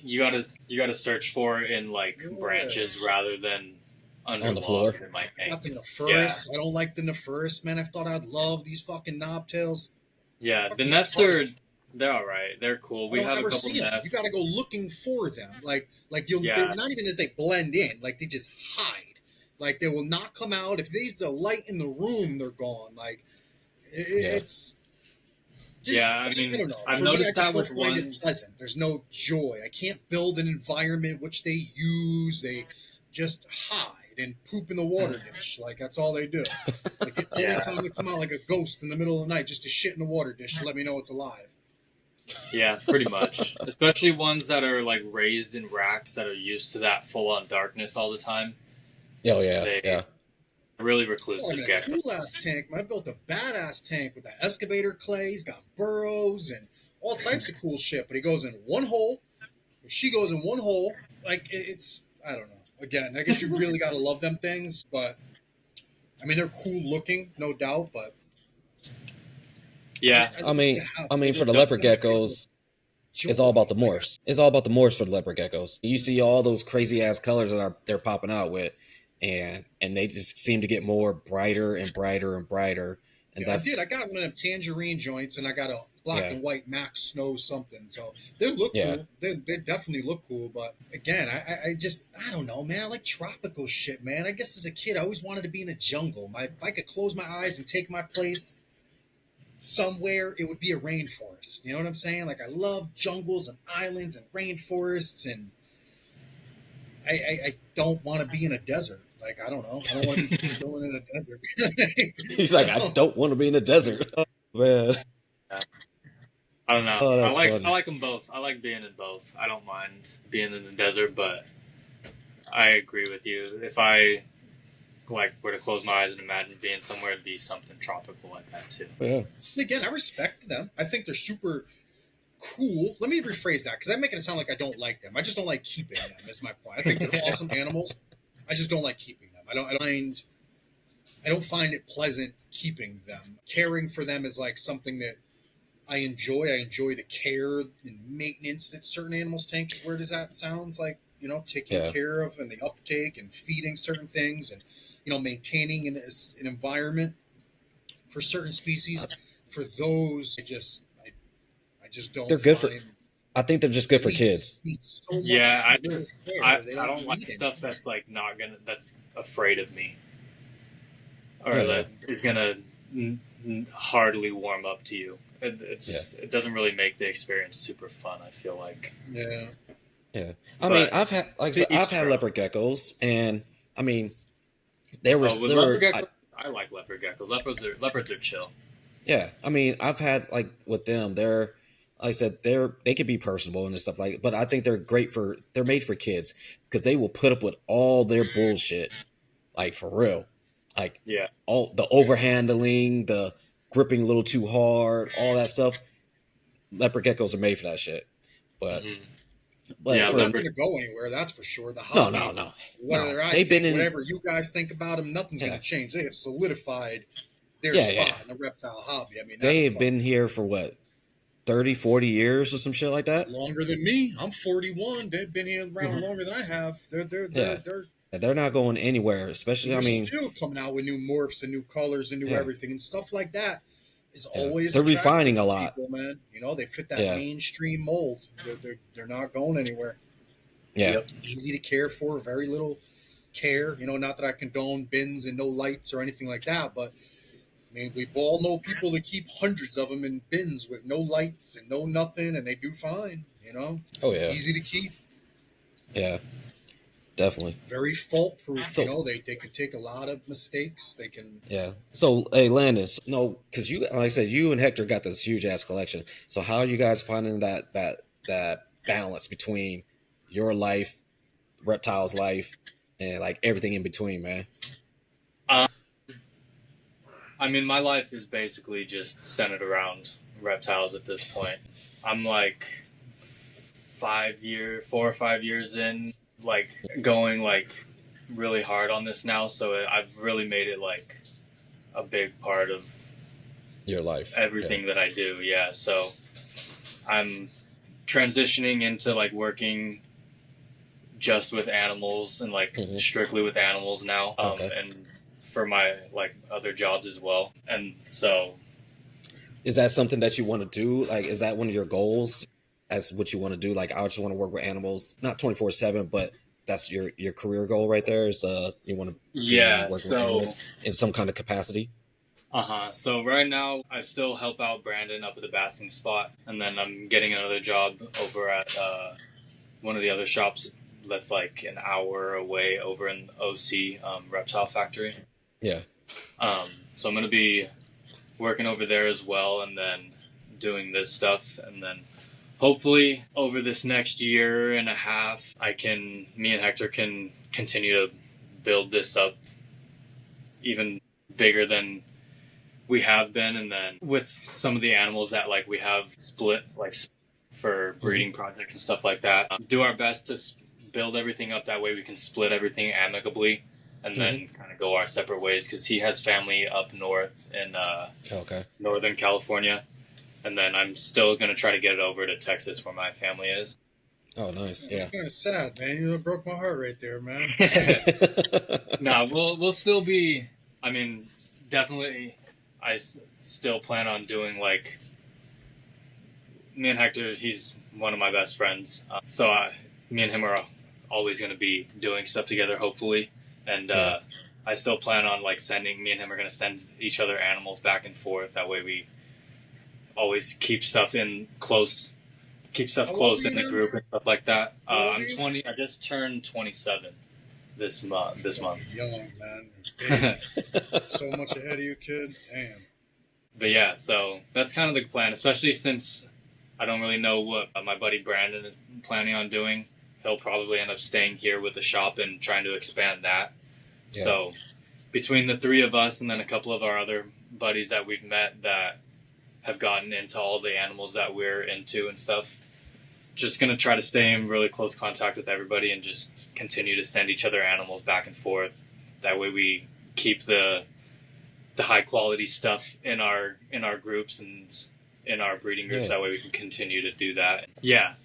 you gotta search for in like branches rather than under on the floor. Not the Nephurus. I don't like the Nephurus, man. I thought I'd love these fucking knobtails. Yeah, the Nephs are They're all right. They're cool. I We don't have a ever couple see them. You got to nets. go looking for them. Like you'll Yeah, not even that they blend in. Like they just hide. Like they will not come out. If there's a light in the room, they're gone. Like Yeah. it's yeah. just I I mean, don't know. I've For me, I noticed just that don't with find it ones. pleasant. There's no joy. I can't build an environment which they use. They just hide and poop in the water dish. Like that's all they do. Like the only Yeah, time they come out like a ghost in the middle of the night just to shit in the water dish to let me know it's alive. yeah, pretty much. Especially ones that are like raised in racks that are used to that full on darkness all the time. Oh yeah, They yeah. really Oh, I'm reclusive in a cool geckos. ass tank. Man, I built a badass tank with that excavator clay. He's got burrows and all types of cool shit. But he goes in one hole, or she goes in one hole. Like it's, I don't know. Again, I guess you really gotta love them things. But I mean, they're cool looking, no doubt. But Yeah, I'd I like to mean, have I mean, for it the does. leopard some type of geckos, it's all joy. about the Like morphs. It's all about the morphs for the leopard geckos. You see all those crazy ass colors that they're popping out with, and they just seem to get more brighter and brighter and brighter. And yeah, I that's did. I got one of them tangerine joints, and I got a black yeah, and white Max Snow something. So they look yeah, cool. They definitely look cool. But again, I just I don't know, man. I like tropical shit, man. I guess as a kid, I always wanted to be in a jungle. If I could close my eyes and take my place somewhere, it would be a rainforest. You know what I'm saying? Like I love jungles and islands and rainforests, and I don't want to be in a desert. Like I don't know. I don't want to be chilling in a desert. he's like, I I don't want to be in the desert. Man, Yeah. I don't know. oh, I that's like funny. them both. I like being in both. I don't mind being in the desert, but I agree with you. If I like were to close my eyes and imagine being somewhere, it'd be something tropical like that too. Yeah, Again, I respect them. I think they're super cool. Let me rephrase that because I'm making it sound like I don't like them. I just don't like keeping them. Is my point. I think they're awesome animals. I just don't like keeping them. I don't find it pleasant keeping them. Caring for them is like something that I enjoy. I enjoy the care and maintenance that certain animals take. Where does that sounds like? Taking yeah. care of and the uptake and feeding certain things and maintaining an environment for certain species. For those, I just don't They're good for. find I think they're just good they for just kids. need so much Yeah, little I care. They I don't don't like need stuff anything. that's like not gonna that's afraid of me or Yeah, that is gonna hardly warm up to you. yeah, It doesn't really make the experience super fun. I feel like, Yeah. yeah. I mean, but I've had like I said, to I've each had their own. leopard geckos, and I mean, Oh, with they leopard were geckos, I like leopard geckos. Leopards are chill. yeah. I mean, I've had like with them, they're like I said, they could be personable and stuff like. But I think they're made for kids because they will put up with all their bullshit, like for real, like Yeah. all the overhandling, the gripping a little too hard, all that stuff. Leopard geckos are made for that shit. But Hmm. but Yeah, They're for not leopard. going to go anywhere, that's for sure. The no, no, hobby, no, no. whether I They've been think, in whatever you guys think about them, nothing's going yeah, to change. They have solidified their yeah, yeah. spot in the reptile hobby. I mean, that's a They've fucking been here for what 30, 40 years or some shit like that. longer than me. I'm 41. They've been here around longer than I have. Yeah, they're not going anywhere. Especially, And I they're mean, still coming out with new morphs and new colors and new yeah, everything and stuff like that is yeah. always They're refining attractive a to lot. people, man. They fit that Yeah, mainstream mold. They're not going anywhere. yeah, Yep. Easy to care for, very little care. Not that I condone bins and no lights or anything like that, but I mean, we all know people that keep hundreds of them in bins with no lights and no nothing, and they do fine. oh yeah, Easy to keep, yeah, definitely. very fault proof. So They can take a lot of mistakes. They can. yeah, so hey, Landis, no, because you, like I said, you and Hector got this huge ass collection. So how are you guys finding that balance between your life, reptiles' life, and like everything in between, man? Um, I mean, my life is basically just centered around reptiles at this point. I'm like 4 or 5 years in, like going like really hard on this now. So I've really made it like a big part of Your life, yeah. everything that I do. Yeah. So I'm transitioning into like working just with animals and like Hmm. strictly with animals now. Okay. And for my like other jobs as well. And so Is that something that you want to do? Like, is that one of your goals? As what you want to do? Like, I just want to work with animals, not 24/7, but that's your career goal right there. Is you want to be Yeah, working with animals in some kind of capacity? So right now, I still help out Brandon up at the basking spot, and then I'm getting another job over at one of the other shops that's like an hour away over in OC, Reptile Factory. Yeah. So I'm gonna be working over there as well, and then doing this stuff, and then hopefully over this next year and a half, me and Hector can continue to build this up even bigger than we have been, and then with some of the animals that like we have split like for breeding projects and stuff like that, do our best to build everything up that way we can split everything amicably, and then kind of go our separate ways, because he has family up north in Northern California, and then I'm still going to try to get it over to Texas where my family is. Oh, nice. Yeah. It's kind of sad, man. You broke my heart right there, man. No, we'll still be. I mean, definitely. I still plan on doing like. Me and Hector, he's one of my best friends, so me and him are always going to be doing stuff together, hopefully, and I still plan on like me and him are going to send each other animals back and forth. That way, we always keep stuff close in the group and stuff like that. I'm 20. I just turned 27 this month. Young, man. So much ahead of you, kid. Damn. But yeah, so that's kind of the plan, especially since I don't really know what my buddy Brandon is planning on doing. He'll probably end up staying here with the shop and trying to expand that. Yeah. So between the three of us and then a couple of our other buddies that we've met that have gotten into all the animals that we're into and stuff, just going to try to stay in really close contact with everybody and just continue to send each other animals back and forth. That way we keep the high quality stuff in our groups and in our breeding groups. That way we can continue to do that.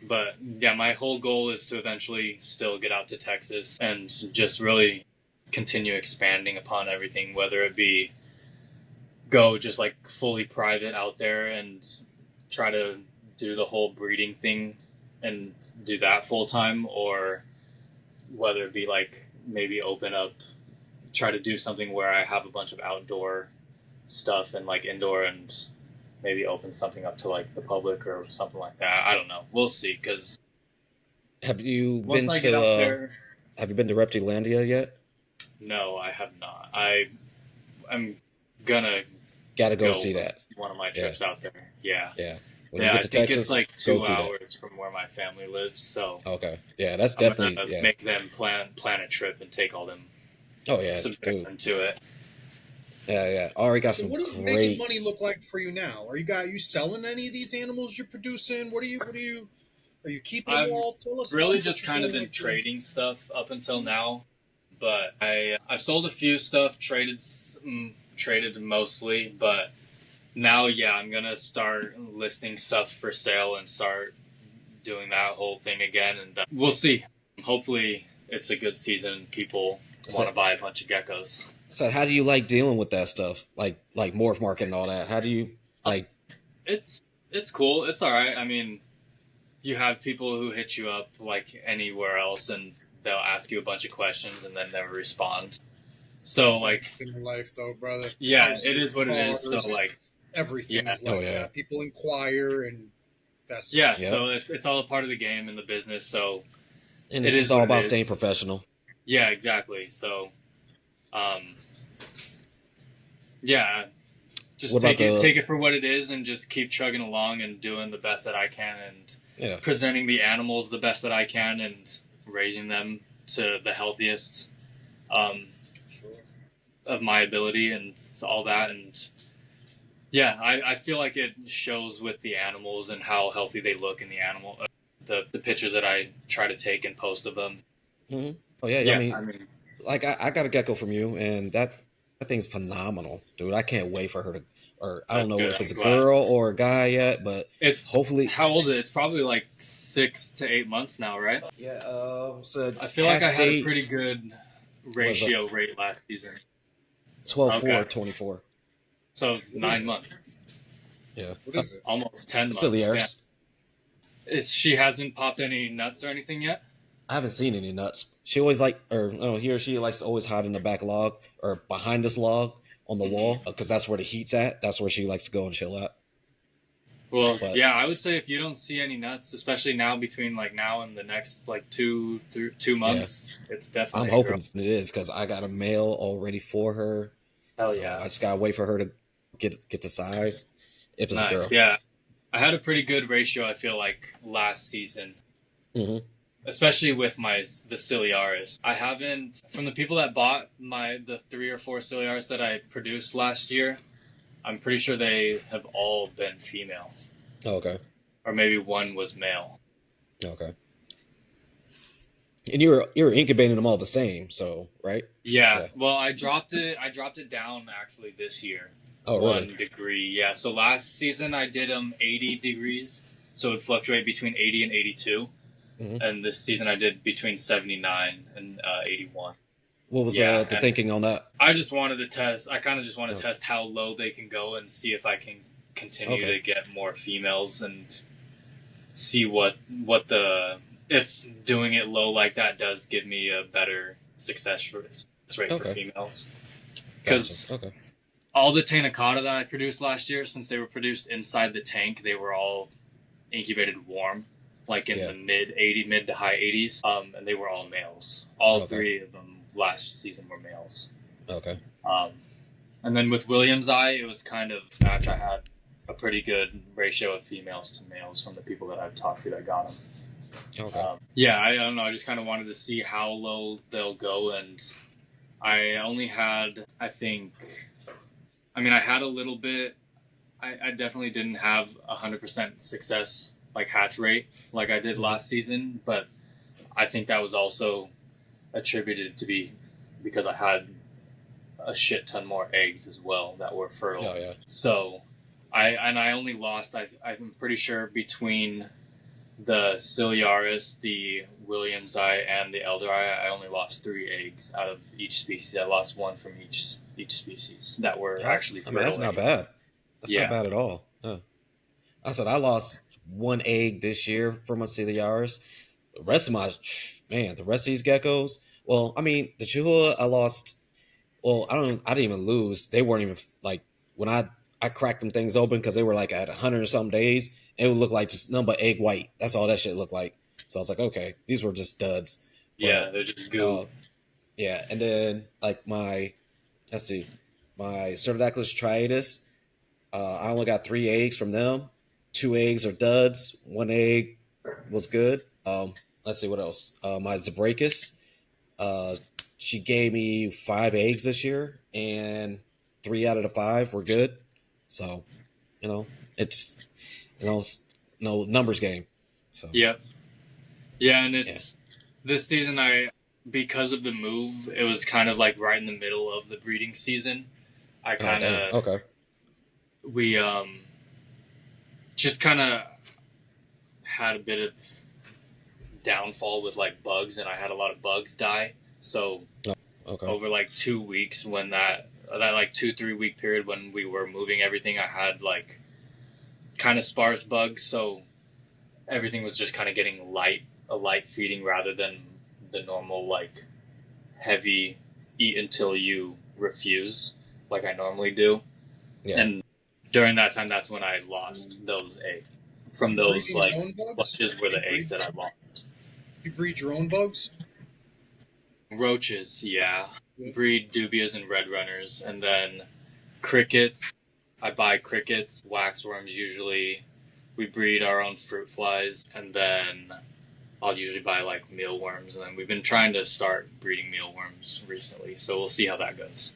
But my whole goal is to eventually still get out to Texas and just really continue expanding upon everything, whether it be go just like fully private out there and try to do the whole breeding thing and do that full time, or whether it be like maybe try to do something where I have a bunch of outdoor stuff and like indoor, and maybe open something up to like the public or something like that. I don't know. We'll see. Because have you been to Reptilandia yet? No, I have not. I'm gotta go see that one of my trips out there. Yeah. When you get to Texas, it's like 2 hours from where my family lives. So that's definitely make them plan a trip and take all them. Into it. Already got some. What does making money look like for you now? Are you selling any of these animals you're producing? Are you keeping them all? Tell us. Really just kind of been trading stuff up until now, but I've sold a few stuff, traded mostly, but now I'm gonna start listing stuff for sale and start doing that whole thing again, and we'll see. Hopefully, it's a good season. People want to buy a bunch of geckos. So how do you like dealing with that stuff? Like morph market and all that? How do you like? It's cool. It's all right. I mean, you have people who hit you up like anywhere else, and they'll ask you a bunch of questions and then never respond. So that's like in life, though, brother. Yeah, it is what it is. So like everything is like that. People inquire, and that's So it's all a part of the game and the business. So and it is all about staying professional. Yeah, exactly. So. Just take it for what it is, and just keep chugging along and doing the best that I can, and presenting the animals the best that I can, and raising them to the healthiest of my ability and all that. And I feel like it shows with the animals and how healthy they look in the animal, the pictures that I try to take and post of them. Mm-hmm. Oh yeah. I mean, like I got a gecko from you, and that thing's phenomenal, dude. I can't wait for her to, or I don't know if it's a girl or a guy yet, but it's hopefully. How old is it? It's probably like 6 to 8 months now, right? Yeah. So I feel like I had a pretty good ratio rate last season. 12-4, 24. So 9 months. Yeah. What is it? almost 10 months. Silly Yeah. Eris. She hasn't popped any nuts or anything yet? I haven't seen any nuts. She always he or she likes to always hide in the back log or behind this log on the wall because that's where the heat's at. That's where she likes to go and chill at. Well, But yeah, I would say if you don't see any nuts, especially now between like now and the next like 2 months, it's definitely I'm a girl. hoping it is because I got a male already for her. Hell So yeah. I just gotta wait for her to get the size. If it's a girl. Nice. Yeah. I had a pretty good ratio, I feel like, last season. Mm-hmm. Especially with the Ciliaris. I haven't, from the people that bought the 3 or 4 Ciliaris that I produced last year, I'm pretty sure they have all been female. Oh, okay. Or maybe one was male. Okay. And you're incubating them all the same, so right? Yeah. Well, I dropped it down actually this year. Oh, 1 really? degree. Yeah. So last season I did them 80 degrees, so it would fluctuate between 80 and 82. Mm-hmm. And this season I did between 79 and 81. What was the thinking on that? I just wanted to test. I kind of just want to test how low they can go and see if I can continue to get more females and see what if doing it low like that does give me a better success rate for females. Because all the Tanacata that I produced last year, since they were produced inside the tank, they were all incubated warm, like in the mid to high 80s, and they were all males. All 3 of them last season were males. Okay. And then with Williams Eye, it was kind of match. I had a pretty good ratio of females to males from the people that I've talked to that got them. Okay. Yeah, I don't know. I just kind of wanted to see how low they'll go, and I only had, I had a little bit. I definitely didn't have 100% success, like hatch rate, like I did last season, but I think that was also attributed to be because I had a shit ton more eggs as well that were fertile. Oh, yeah. So I only lost, I'm pretty sure between the Ciliaris, the Williams Eye, and the Elder Eye, I only lost 3 eggs out of each species. I lost 1 from each species that were actually fertile. That's not bad. That's not bad at all. Yeah. I said I lost 1 egg this year from a Ciliaris. The rest of these geckos. Well, the Chihuahua I lost. Well, I didn't even lose. They weren't even like when I cracked them things open because they were like at 100 or something days. It would look like just nothing but egg white. That's all that shit looked like. So I was like, okay, these were just duds. But, they're just goo. And then like my Cervidactylus striatus, I only got 3 eggs from them. 2 eggs are duds. 1 egg was good. Let's see what else. My Zebrachus, she gave me 5 eggs this year, and 3 out of the 5 were good. So, it's numbers game. So and it's this season. Because of the move, it was kind of like right in the middle of the breeding season. I kind of we just kind of had a bit of downfall with like bugs, and I had a lot of bugs die. So over like 2 weeks, when that like 2-3 week period when we were moving everything, I had like kind of sparse bugs. So everything was just kind of getting a light feeding rather than the normal like heavy eat until you refuse like I normally do. Yeah. And during that time, that's when I lost those eggs. From those like bunches were the eggs that I lost. You breed your own bugs? Roaches, yeah. Breed dubias and red runners, and then crickets. I buy crickets, waxworms usually. We breed our own fruit flies, and then I'll usually buy like mealworms, and then we've been trying to start breeding mealworms recently, so we'll see how that goes.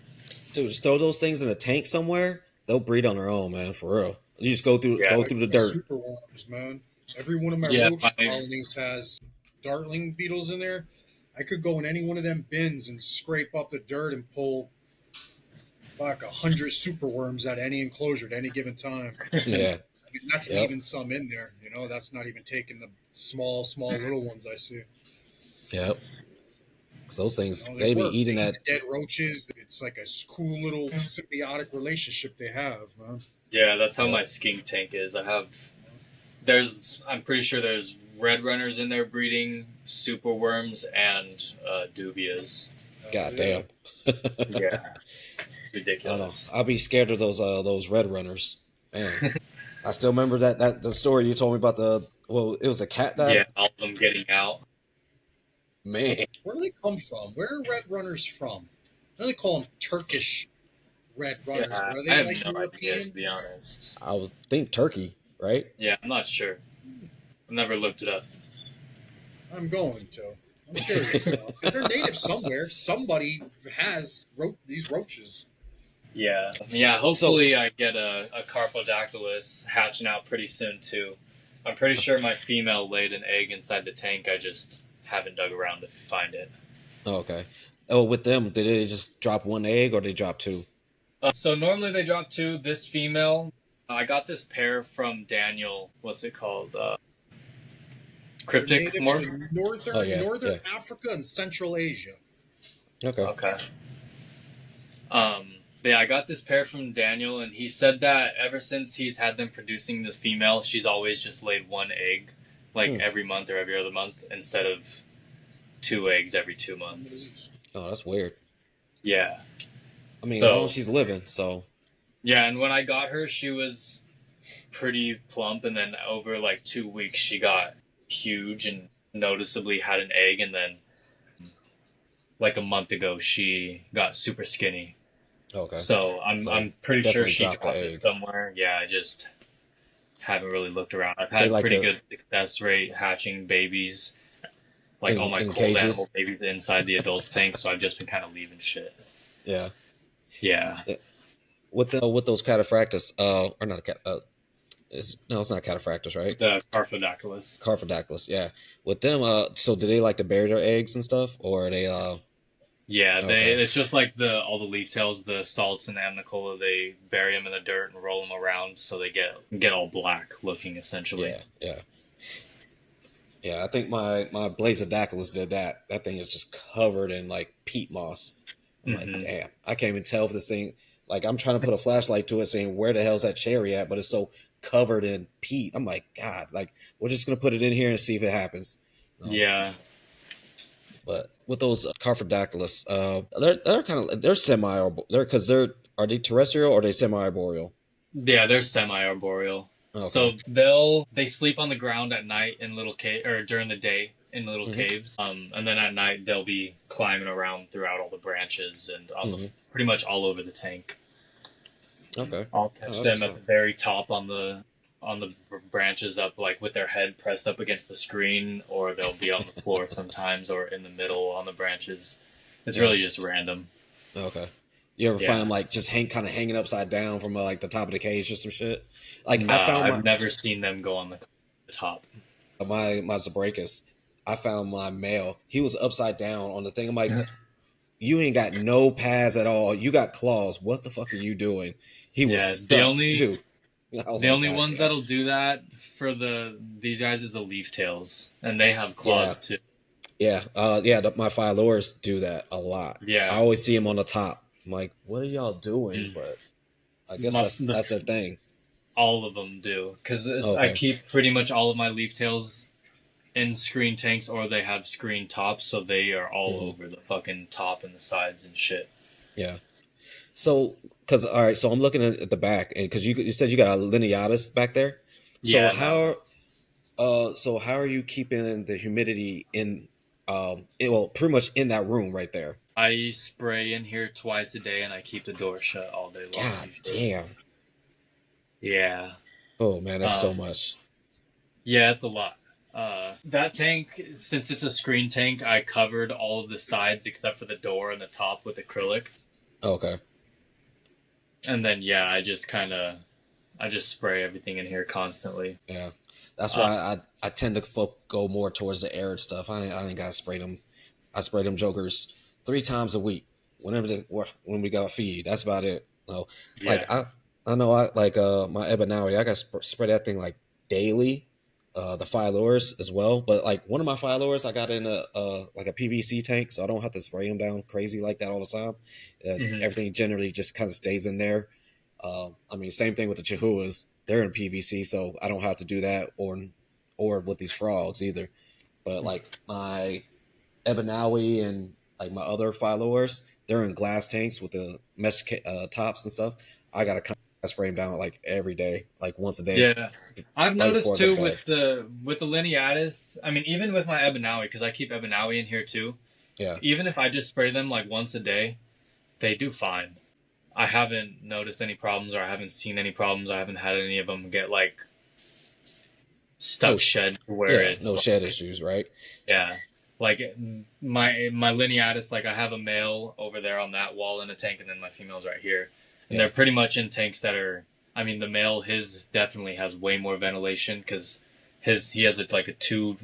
Dude, just throw those things in a tank somewhere. They'll breed on their own, man, for real. You just go through the dirt. Super worms, man. Every one of my roach colonies has dartling beetles in there. I could go in any one of them bins and scrape up the dirt and pull like 100 super worms out of any enclosure at any given time. Yeah. That's even some in there. That's not even taking the small little ones I see. Yep. Those things, they be eating that. Dead roaches. It's like a cool little symbiotic relationship they have, man. Yeah, that's how Yep. my skink tank is. I'm pretty sure there's red runners in there breeding, super worms, and dubias. God Yeah. damn. Yeah, it's I don't know. ridiculous. I'll be scared of those red runners. Man, I still remember that the story you told me about it was a cat Yeah, that all of them getting out. man. Where do they come from? Where are red runners from? I know they call them Turkish red runners, Yeah, but are I they have like no idea to European? be honest. I would think Turkey, right? Yeah, I'm not sure. I've never looked it up. I'm going to. I'm curious now. Because they're native somewhere. Somebody has these roaches. Yeah, yeah. So Hopefully, I get a Carphodactylus hatching out pretty soon too. I'm pretty sure my female laid an egg inside the tank. I just haven't dug around to find it. okay. Oh, with them, did they just drop one egg or they drop two? So normally they drop two. This female, I got this pair from Daniel. What's it called? They're Cryptic native morph. to Oh yeah, northern yeah. Africa and Central Asia. Okay. Okay. But yeah, I got this pair from Daniel, and he said that ever since he's had them producing this female, she's always just laid one egg, like Hmm. every month or every other month, instead of two eggs every 2 months. Oh, that's weird. Yeah. I mean, as long So as she's living, so yeah, and when I got her, she was pretty plump, and then over like 2 weeks, she got huge and noticeably had an egg, and then like a month ago, she got super skinny. okay. So So I'm pretty sure definitely she dropped the dropped it egg. somewhere. Yeah, I just haven't really looked around. I've They had like pretty to good success rate hatching babies, like all my in cold cages. animal babies inside the adults tank. So I've just been kind of leaving shit. Yeah. Yeah, With those cataphractus, or not a cat, it's not cataphractus, right? the Carphodactylus. Carphodactylus, yeah. With them, so do they like to bury their eggs and stuff, or are they, Yeah, okay, it's just like the all the leaf tails, the salts and the amnicola. They bury them in the dirt and roll them around so they get all black looking essentially. yeah, yeah, yeah. I think my Blazodactylus did that. That thing is just covered in like peat moss. I'm like, Hmm. damn, I can't even tell if this thing. Like, I'm trying to put a flashlight to it, saying where the hell's that cherry at, but it's so covered in peat. I'm like, God, like we're just gonna put it in here and see if it happens. No. Yeah, But with those Carphodactylus, they're kind of they're semi they're because they're are they terrestrial or are they semi arboreal? yeah, they're semi-arboreal. Okay. So they sleep on the ground at night in little cave or during the day in little Hmm. caves. And then at night they'll be climbing around throughout all the branches and Hmm. pretty much all over the tank. Okay. I'll Oh, catch that's them what's at up. the very top on the branches up like with their head pressed up against the screen, or they'll be on the floor sometimes, or in the middle on the branches. It's Yeah. really just random. Okay. You ever find Yeah. them like just kind of hanging upside down from like the top of the cage or some shit? Like I Nah, found I've never seen them go on the top. my Zabracus. I found my male. He was upside down on the thing. I'm like, you ain't got no pads at all. You got claws. What the fuck are you doing? He was Yeah, the stuck only too. I was the like, only God ones damn. that'll do that for these guys is the leaf tails, and they have Yeah. claws too. Yeah, yeah. My Phylores do that a lot. I Yeah, always see them on the top. I'm like, what are y'all doing? Mm. But I guess that's their thing. all of them do because I Okay. keep pretty much all of my leaf tails in screen tanks, or they have screen tops, so they are all Hmm. over the fucking top and the sides and shit. Yeah. So, because all right, so I'm looking at the back, and because you said you got a lineatus back there. So Yeah, that one. how are you keeping the humidity in well, pretty much in that room right there? I spray in here twice a day, and I keep the door shut all day long. God Usually. damn. Yeah. Oh man, that's so Um, much. Yeah, it's a lot. That tank, since it's a screen tank, I covered all of the sides except for the door and the top with acrylic. Okay. And then, yeah, I just spray everything in here constantly. Yeah. That's Uh, why I tend to go more towards the arid stuff. I ain't got to spray them. I spray them jokers 3 times a week. When we got feed, that's about it. So, like yeah. I know I like my Ebanawi, I got to spray that thing like daily. The Phylores as well, but like one of my Phylores, I got in a like a PVC tank, so I don't have to spray them down crazy like that all the time. Hmm. Everything generally just kind of stays in there. I mean, same thing with the chihuahuas. They're in PVC, so I don't have to do that, or with these frogs either. But like my Ebanawi and like my other phylloers, they're in glass tanks with the mesh tops and stuff. I gotta spray them down like every day, like once a day, Yeah, I've right before noticed I go to too bed. with the lineatus. I mean, even with my Ebanawi, because I keep Ebanawi in here too. Yeah. Even if I just spray them like once a day, they do fine. I haven't noticed any problems, or I haven't seen any problems. I haven't had any of them get like No, stuck shed where yeah, it's no like, shed issues, right? yeah, like my lineatus. Like I have a male over there on that wall in a tank, and then my female's right here, and Yeah, they're pretty much in tanks that are. I mean, the male his definitely has way more ventilation because he has like a two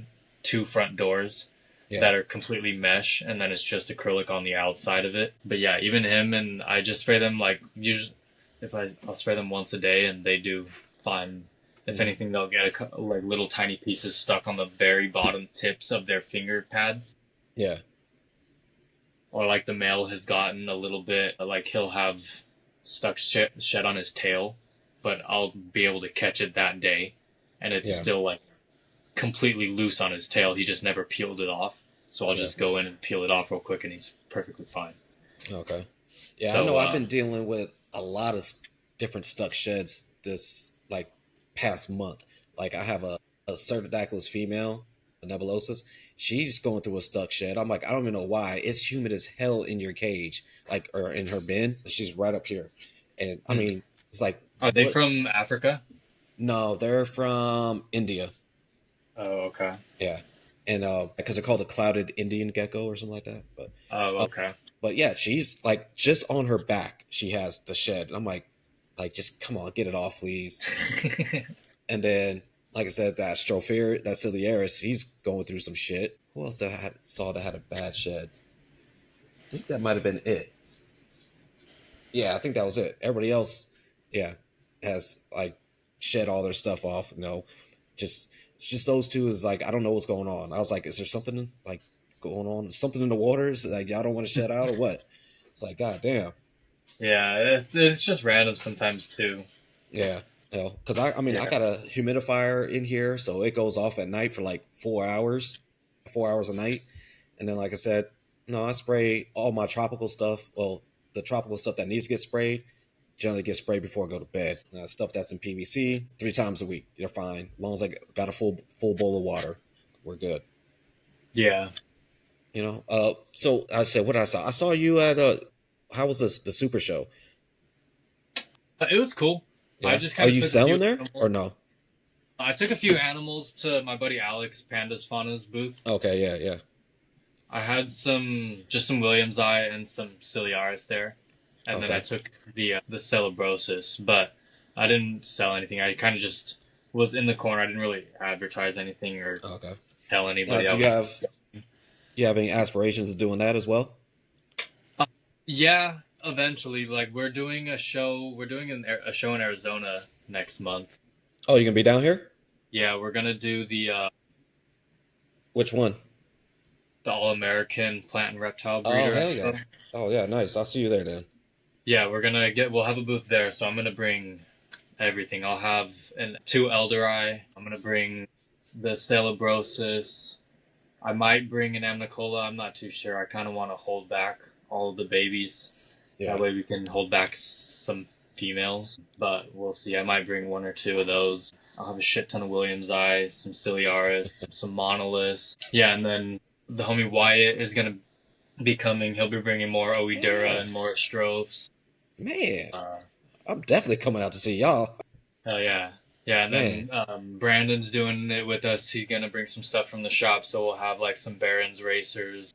front doors yeah, that are completely mesh, and then it's just acrylic on the outside of it. But yeah, even him, and I just spray them like usually if I'll spray them once a day, and they do fine. If mm, anything, they'll get like little tiny pieces stuck on the very bottom tips of their finger pads, yeah, or like the male has gotten a little bit like he'll have stuck shed on his tail, but I'll be able to catch it that day, and it's yeah, still like completely loose on his tail. He just never peeled it off. So I'll yeah. just go in and peel it off real quick, and he's perfectly fine. Okay. Yeah, I So know. I've been dealing with a lot of different stuck sheds this like past month. Like I have a Cerdidactylus female, a nebulosus. She's going through a stuck shed. I'm like, I don't even know why. It's humid as hell in your cage, like or in her bin. She's right up here, and I hmm. mean, it's like Are they what? from Africa? No, they're from India. Oh, okay. Yeah, and because they're called a clouded Indian gecko or something like that. Oh, Uh, okay. but yeah, she's like just on her back. She has the shed. And I'm like just come on, get it off, please. And then, like I said, that Strophere, that Ciliaris, he's going through some shit. Who else that I saw that had a bad shed? I think that might have been it. Yeah, I think that was it. Everybody else, yeah, has like shed all their stuff off. Just it's just those two is like I don't know what's going on. I was like, is there something like going on? Something in the waters? Like y'all don't want to shed out or what? It's like, god damn. Yeah, it's just random sometimes too. Yeah. Because I mean, I Yeah. got a humidifier in here, so it goes off at night for like 4 hours, 4 hours a night. And then, like I said, no, I spray all my tropical stuff. Well, the tropical stuff that needs to get sprayed generally gets sprayed before I go to bed. Stuff that's in PVC 3 times a week. You're fine. As long as I got a full bowl of water, we're good. Yeah. So I said, what did I saw? I saw you at how was this the Super Show? It was cool. I Yeah. just Are kind of you took a selling few there or animals. no? I took a few animals to my buddy Alex Pandas Fauna's booth. Okay, yeah, yeah. I had some Williams Eye and some Ciliaris there, and then I Okay, took the Celebrosis, but I didn't sell anything. I kind of just was in the corner. I didn't really advertise anything or okay. tell Now, anybody I do you was. have any aspirations of doing that as well? Uh, yeah, eventually. Like we're doing a show. We're doing a show in Arizona next month. Oh, you're gonna be down here? Yeah, we're gonna do Which one? the All American Plant and Reptile Oh, Breeder hell yeah. Expo. Oh, yeah, nice. I'll see you there then. Yeah, we'll have a booth there, so I'm gonna bring everything. I'll have two Elderai. I'm gonna bring the Celebrosis. I might bring an Amnicola. I'm not too sure. I kind of want to hold back all of the babies. That Yeah. way we can hold back some females, but we'll see. I might bring one or two of those. I'll have a shit ton of Williams Eye, some Ciliaris, some Monoliths. Yeah, and then the homie Wyatt is gonna be coming. He'll be bringing more Oedura Yeah. and more Strophs. Man, Uh, I'm definitely coming out to see y'all. Hell yeah. Yeah, and Man, then Brandon's doing it with us. He's gonna bring some stuff from the shop, so we'll have like some Barons racers,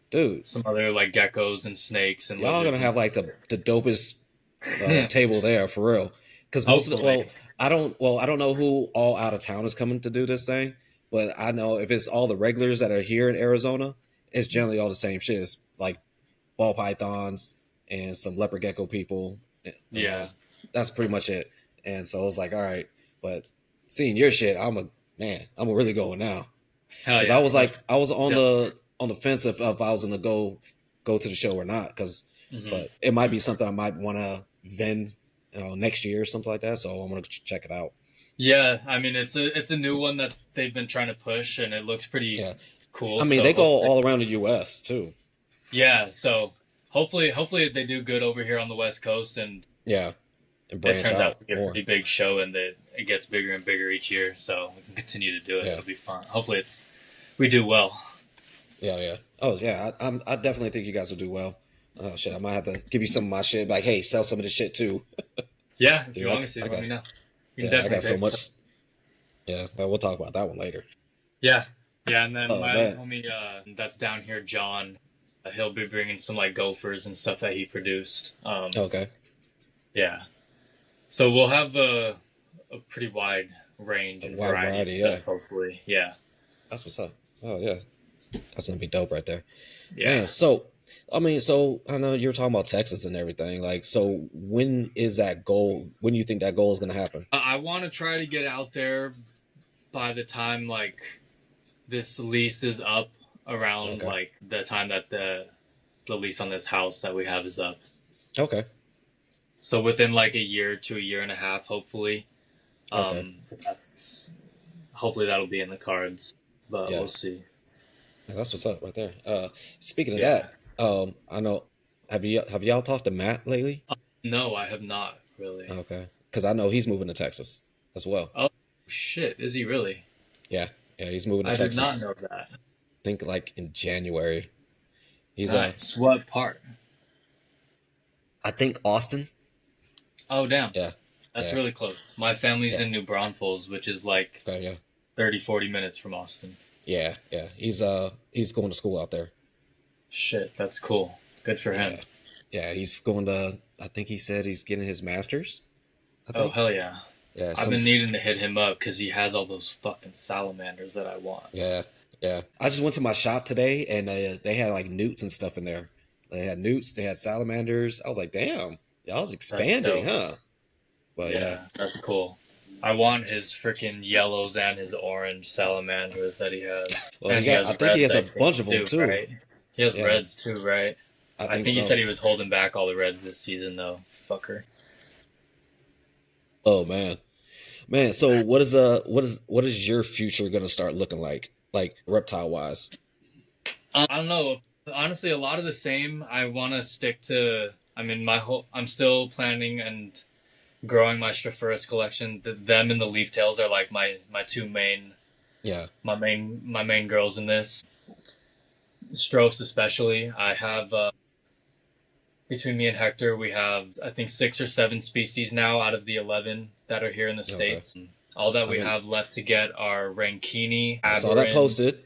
dude, some other like geckos and snakes and y'all gonna lizards and have like the dopest stuff. table there for real. Because most of the Hopefully. I don't know who all out of town is coming to do this thing, but I know if it's all the regulars that are here in Arizona, it's generally all the same shit. It's like ball pythons and some leopard gecko people. Yeah. That's pretty much it. And so I was like, all right, but seeing your shit, I'm really going now Hell because yeah. I was on Definitely. the fence if I was gonna go to the show or not because Hmm. but it might be something I might want to vend, next year or something like that. So I want to check it out. Yeah, I mean it's a new one that they've been trying to push, and it looks pretty Yeah, I cool. mean So they go hopefully, all around the U.S. too. yeah. So hopefully they do good over here on the West Coast, and Yeah, and it branch turns out out to be a more. pretty big show, and that it gets bigger and bigger each year. So we can continue to do it. Yeah, It'll be fun. Hopefully we do well. yeah. Oh yeah, I definitely think you guys will do well. Oh shit, I might have to give you some of my shit. Like, hey, sell some of this shit too. Yeah, if you Dude, want me to, I let got me know. You can yeah, I got definitely so take. much. Yeah, well, we'll talk about that one later. Yeah, yeah, and then Oh my other man. homie that's down here, John, he'll be bringing some like gophers and stuff that he produced. Okay. Yeah, so we'll have a pretty wide range A and wide variety of variety. Yeah, stuff. Hopefully, yeah, that's what's up. Oh yeah, that's gonna be dope right there, yeah. man. So, I mean, so I know you're talking about Texas and everything. Like, so when is that goal? When do you think that goal is gonna happen? I want to try to get out there by the time like this lease is up, around Okay. like the time that the lease on this house that we have is up. Okay. So within like a year to a year and a half, hopefully. Okay. That's hopefully that'll be in the cards, but Yeah. we'll see. Yeah, that's what's up right there. Speaking of Yeah. that, I know. Have y'all talked to Matt lately? No, I have not really. Okay, because I know he's moving to Texas as well. Oh shit, is he really? Yeah, yeah, he's moving to I did not Texas. know that. I think like in January. He's Nice. What part? I think Austin. Oh damn. Yeah, That's yeah, really close. My family's yeah. in New Braunfels, which is like Okay, yeah, 30-40 minutes from Austin. yeah. He's going to school out there. Shit, that's cool. Good for him. Yeah, yeah. He's going to. I think he said he's getting his master's. I Oh think. hell yeah. Yeah, I've some. been needing to hit him up because he has all those fucking salamanders that I want. Yeah, yeah. I just went to my shop today and they had like newts and stuff in there. They had newts. They had salamanders. I was like, damn, y'all's That's expanding, dope. huh? But yeah. Yeah, that's cool. I want his freaking yellows and his orange salamanders that he has. Well, he And he got. I has think he reds, has I a think, bunch of them too, too. right? He has Yeah, reds too, right? I I think think he said so. he was holding back all the reds this season, though. Fucker. Oh man, man. So what is your future gonna start looking like reptile wise? I don't know. Honestly, a lot of the same. I want to stick to. I mean, I'm still planning and growing my Strophaurus collection. Them and the leaf tails are like my two main Yeah. my main girls in this. Stros especially. I have between me and Hector, we have I think 6 or 7 species now out of the 11 that are here in the Okay. states. All that I we mean, have left to get are Rankini, I saw that Aberrans. posted.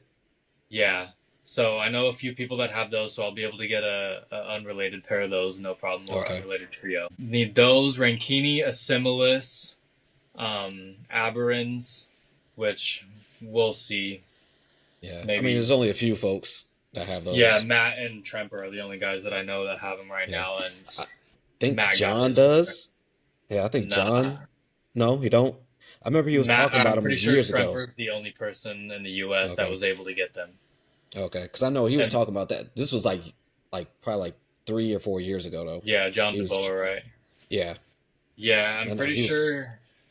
Yeah. So I know a few people that have those, so I'll be able to get a unrelated pair of those, no problem, or Okay. unrelated trio. Need those Rankini, Assimilis, Aberrans, which we'll see. Yeah. I mean, Maybe. there's only a few folks that have Yeah, those. Matt and Tremper are the only guys that I know that have them right Yeah. now, and I think Matt got John his from Tremper. does. Yeah, I think Nah, John. No, he don't. I remember he was Matt. talking about I'm them pretty sure years ago. Tremper's the only person in the U.S. that Okay. was able to get them. Okay. Because I know he was And talking about that. This was like probably like 3 or 4 years ago though. yeah, John He was. DeBoer, right? Yeah. Yeah, I know he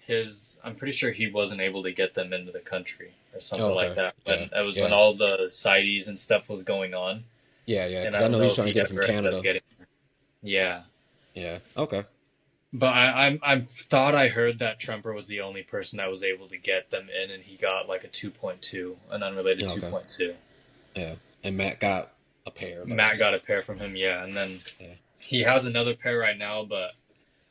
was. I'm pretty sure he wasn't able to get them into the country or something Oh, like okay. that. Yeah. When it was when Yeah. all the CITES and stuff was going on, Yeah. Yeah. and Because I I don't know he know was if trying to he get it from ever ended up Canada. getting. Yeah, Yeah. Okay. but I thought I heard that Trumper was the only person that was able to get them in, and he got like a 2.2, an unrelated Okay. 2.2. Yeah. And Matt got a pair of Matt those. got a pair from him, yeah, and then Yeah. he has another pair right now, but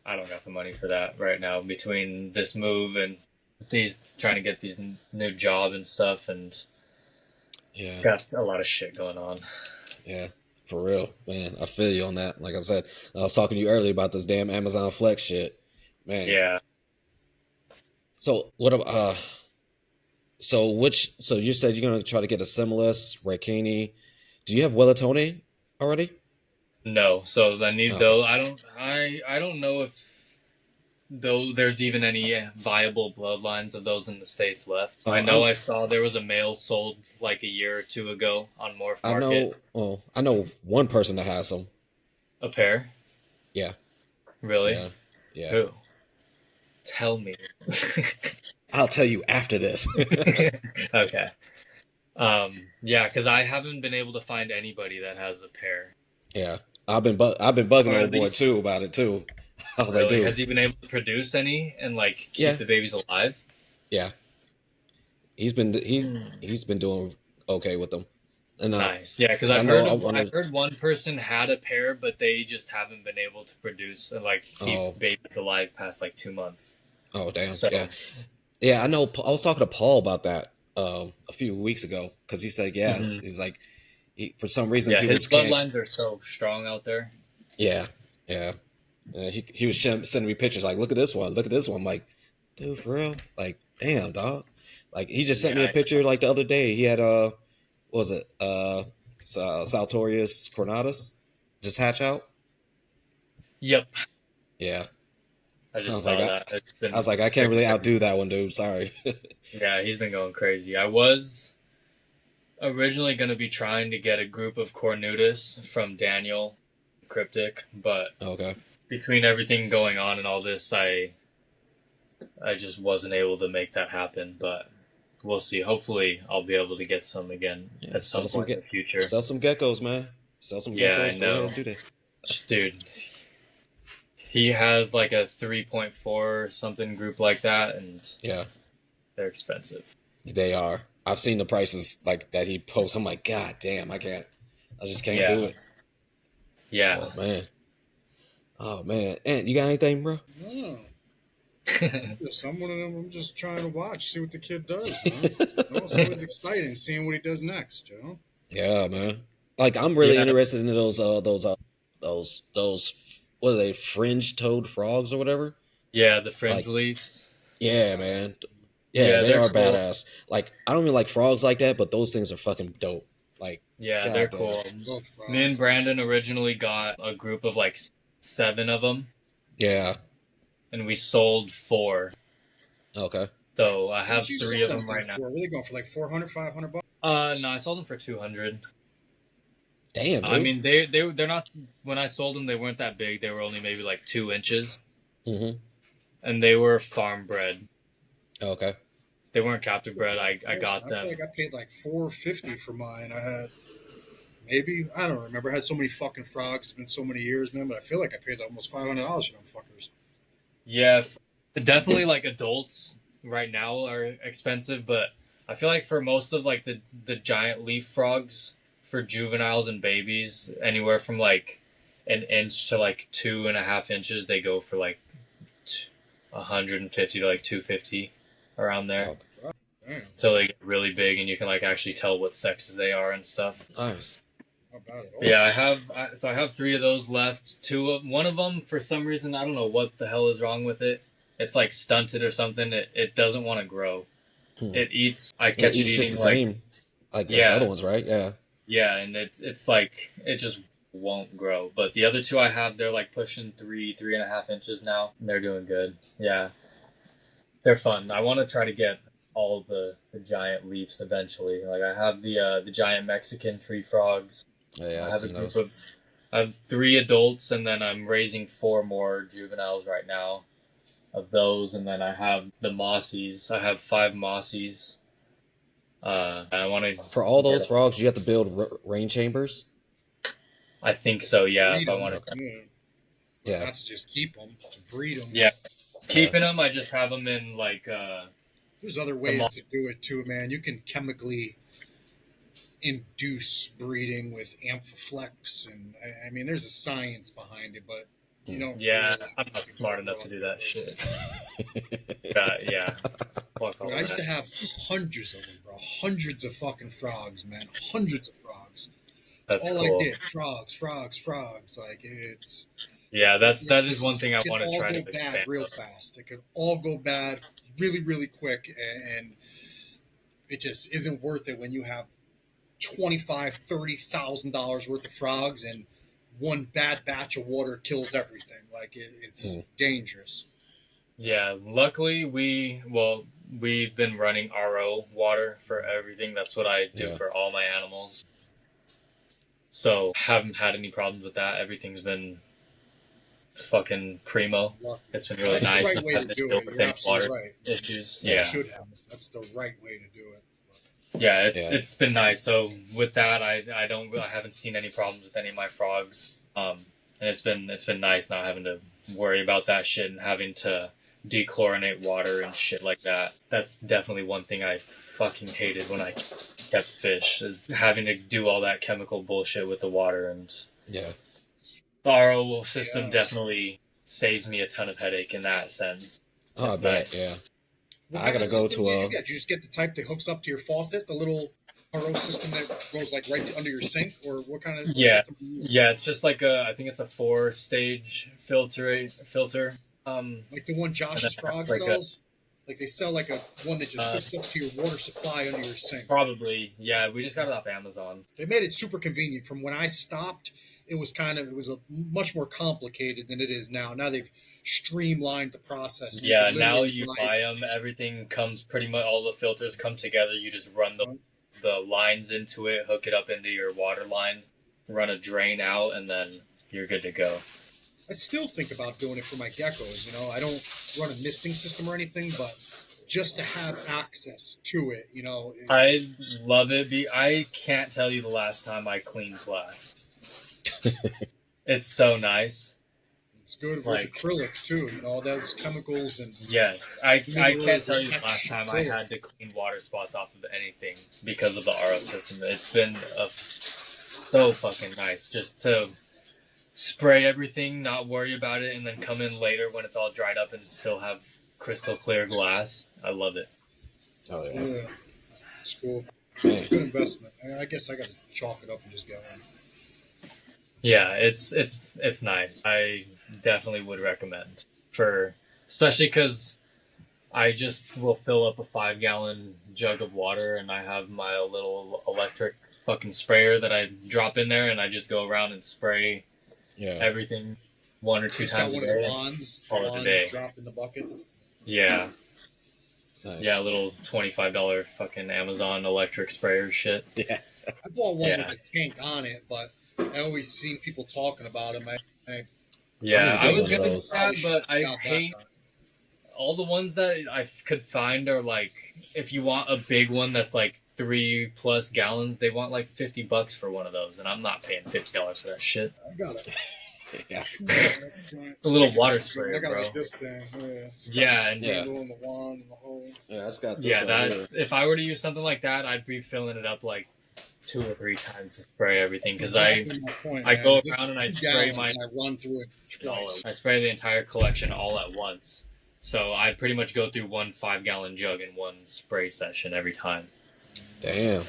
I don't got the money for that right now. Between this move and these trying to get these new job and stuff, and Yeah. got a lot of shit going on. Yeah. For real, man. I feel you on that. Like I said, I was talking to you earlier about this damn Amazon Flex shit, man. Yeah, So what? So you said you're gonna try to get a Similis, Rakini. Do you have Wellatone already? no. So I need Okay. those. I don't know if though there's even any viable bloodlines of those in the states left. I know I I saw there was a male sold like a year or two ago on Morph I Market. know. Well, I know one person that has them. A pair? Yeah, Really? yeah, yeah. Who? Tell me. I'll tell you after this. Okay. Yeah, because I haven't been able to find anybody that has a pair. Yeah, I've been bugging Or old at boy least, too about it too. I was like, really, dude, has he been able to produce any and like keep yeah, the babies alive? yeah. He's been doing okay with them, and Nice. Yeah, because because I know I I wanted. heard one person had a pair, but they just haven't been able to produce and like keep Oh, babies alive past like 2 months. oh, damn, So yeah, yeah. I know. I was talking to Paul about that a few weeks ago because he said, yeah, mhm. he's like, for some reason Yeah, people his just can't. bloodlines are so strong out there. Yeah, yeah. He was sending me pictures like, look at this one, look at this one. I'm like, dude, for real? Like, damn, dog. Like he just sent me a Yeah. picture like the other day. He had what was it Saltorius cornatus just hatch out. Yep. Yeah, I I just was like, saw that. I was like, I It's can't been really crazy. outdo that one, dude. Sorry. Yeah, he's been going crazy. I was originally going to be trying to get a group of Cornutus from Daniel Cryptic, but Okay. between everything going on and all this, I just wasn't able to make that happen. But we'll see. Hopefully, I'll be able to get some again Yeah, at some point in the future. sell some geckos, man. Sell some Yeah, I geckos. Go ahead know, and do that. dude. He has like a 3.4 something group like that, and Yeah, they're expensive. they are. I've seen the prices like that he posts. I'm like, God damn, I can't. I just can't do Yeah, it. yeah. Oh man. Oh man. And you got anything, bro? No, just I'm one of them. I'm just trying to watch, see what the kid does, man. You know, it's always exciting seeing what he does next. You know. Yeah, man. Like I'm really Yeah, interested in those what are they, fringe toed frogs or whatever? yeah, the fringe Like, leaves. yeah, Badass. man. Yeah, Yeah, they they're are cool. badass. Like I don't even like frogs like that, but those things are fucking dope. Like, Yeah, they're goddamn. cool. Love Me and frogs, man. Brandon originally got a group of like seven of them, Yeah. and we sold four. Okay. So I How much have you three sell of them them things right now. for? Were they going for like 400, 500 bucks? No, I sold them for 200. Damn, I dude. mean, they're not. When I sold them, they weren't that big. They were only maybe like 2 inches, Mm-hmm. and they were farm bred. Okay. They weren't captive bred. I got I feel them. like I paid like 450 for mine. I had maybe I don't remember. I had so many fucking frogs. It's been so many years, man. But I feel like I paid almost $500 for them fuckers. Yeah, definitely like adults right now are expensive, but I feel like for most of like the giant leaf frogs for juveniles and babies, anywhere from like an inch to like 2.5 inches, they go for like 150 to like 250 around there. Oh, Damn, So they get really big, and you can like actually tell what sexes they are and stuff. nice. not bad at all. Yeah, I have three of those left. One of them for some reason I don't know what the hell is wrong with it. It's like stunted or something. It doesn't want to grow. Hmm. It eats. I It catch it eats just eating the like same like as the other yeah, ones, right? Yeah. yeah, and it's like it just won't grow. But the other two I have, they're like pushing 3.5 inches now. And they're doing good. Yeah, they're fun. I want to try to get all the giant leaves eventually. Like I have the giant Mexican tree frogs. Yeah, I I have a seen group those. of I have three adults, and then I'm raising four more juveniles right now of those, and then I have the mossies. I have five mossies. I want to For all get those frogs, you have to build rain chambers. I think so. Yeah. Breed If I them. want to. Okay. Yeah. Yeah. Not to just keep them, to breed them. Yeah. Yeah. Keeping them, I just have them in like There's other the ways to do it too, man. You can chemically induce breeding with Amphiflex, and I mean, there's a science behind it, but you Hmm. don't Yeah, really I'm not can smart go enough wrong to do with that those. shit. Yeah. Fuck all Dude, I used to that. have hundreds of them, bro. Hundreds of fucking frogs, man. Hundreds of frogs. That's That's all I cool. did. Frogs, frogs, frogs. Like Yeah, that is one thing it I can want to all try go to bad expand real on. fast. It could all go bad really, really quick, and it just isn't worth it when you have $25,000, $30,000 worth of frogs, and one bad batch of water kills everything. Like it's Hmm. dangerous. Yeah, luckily we've been running RO water for everything. That's what I do Yeah. for all my animals. So haven't had any problems with that. Everything's been fucking primo. Lucky. It's been really That's the nice. right way to do Deal it. with You're any absolutely water right. issues. You Yeah. should have. That's the right way to do it. Yeah, Yeah. it's been nice. So with that, I haven't seen any problems with any of my frogs. And it's been nice not having to worry about that shit and having to dechlorinate water and shit like that. That's definitely one thing I fucking hated when I kept fish, is having to do all that chemical bullshit with the water. And Yeah. the RO system Yes. definitely saves me a ton of headache in that sense. Oh, I That's bet. nice. Yeah. What I kind gotta of go system to did a. you get? Did you just get the type that hooks up to your faucet, the little RO system that goes like right under your sink, or what kind of Yeah. system do you use? Yeah, it's just like I think it's a 4-stage filter. Like the one Josh's And then Frog like a- sells? Like they sell like a one that just Uh, hooks up to your water supply under your sink. Probably, yeah. We just got it off Amazon. They made it super convenient. From when I stopped, it was a much more complicated than it is now. Now they've streamlined the process. So Yeah, can now literally, you like, buy them. Everything comes pretty much. All the filters come together. You just run the lines into it, hook it up into your water line, run a drain out, and then you're good to go. I still think about doing it for my geckos. You know, I don't run a misting system or anything, but just to have access to it, you know. I love it. I can't tell you the last time I cleaned glass. It's so nice. It's good with Like- acrylic too. You know, all those chemicals and Yes, I can't tell you the That's last time I cool. had to clean water spots off of anything because of the RO system. It's been so fucking nice just to spray everything, not worry about it, and then come in later when it's all dried up and still have crystal clear glass. I love it. Oh yeah, yeah. it's cool. Man. It's a good investment. I guess I got to chalk it up and just get one. Yeah, it's nice. I definitely would recommend, especially because I just will fill up a 5-gallon jug of water and I have my little electric fucking sprayer that I drop in there and I just go around and spray Yeah. everything 1 or 2 Just got times a one of the day. wands. Call it a Wand day. drop in the bucket. Yeah, Nice. yeah, a little $25 fucking Amazon electric sprayer shit. Yeah. I bought one Yeah. with a tank on it, but I always seen people talking about them. Yeah, I I need was one of gonna those. do that, but I Got that hate done. all the ones that I could find are like, if you want a big one that's like 3+ gallons, they want like $50 for one of those, and I'm not paying $50 for that shit. I got it. Yeah. A little water sprayer, I got bro. like this thing. Yeah, it's got Yeah, the and Yeah. handle and the wand and the whole. Yeah. I just got this yeah, right that's if I were to use something like that, I'd be filling it up like 2 or 3 times to spray everything because Exactly my point, I man, go is it's around and I 2 spray gallons my- and I run through it twice. I spray the entire collection all at once. So I pretty much go through one 5-gallon jug in one spray session every time. Damn.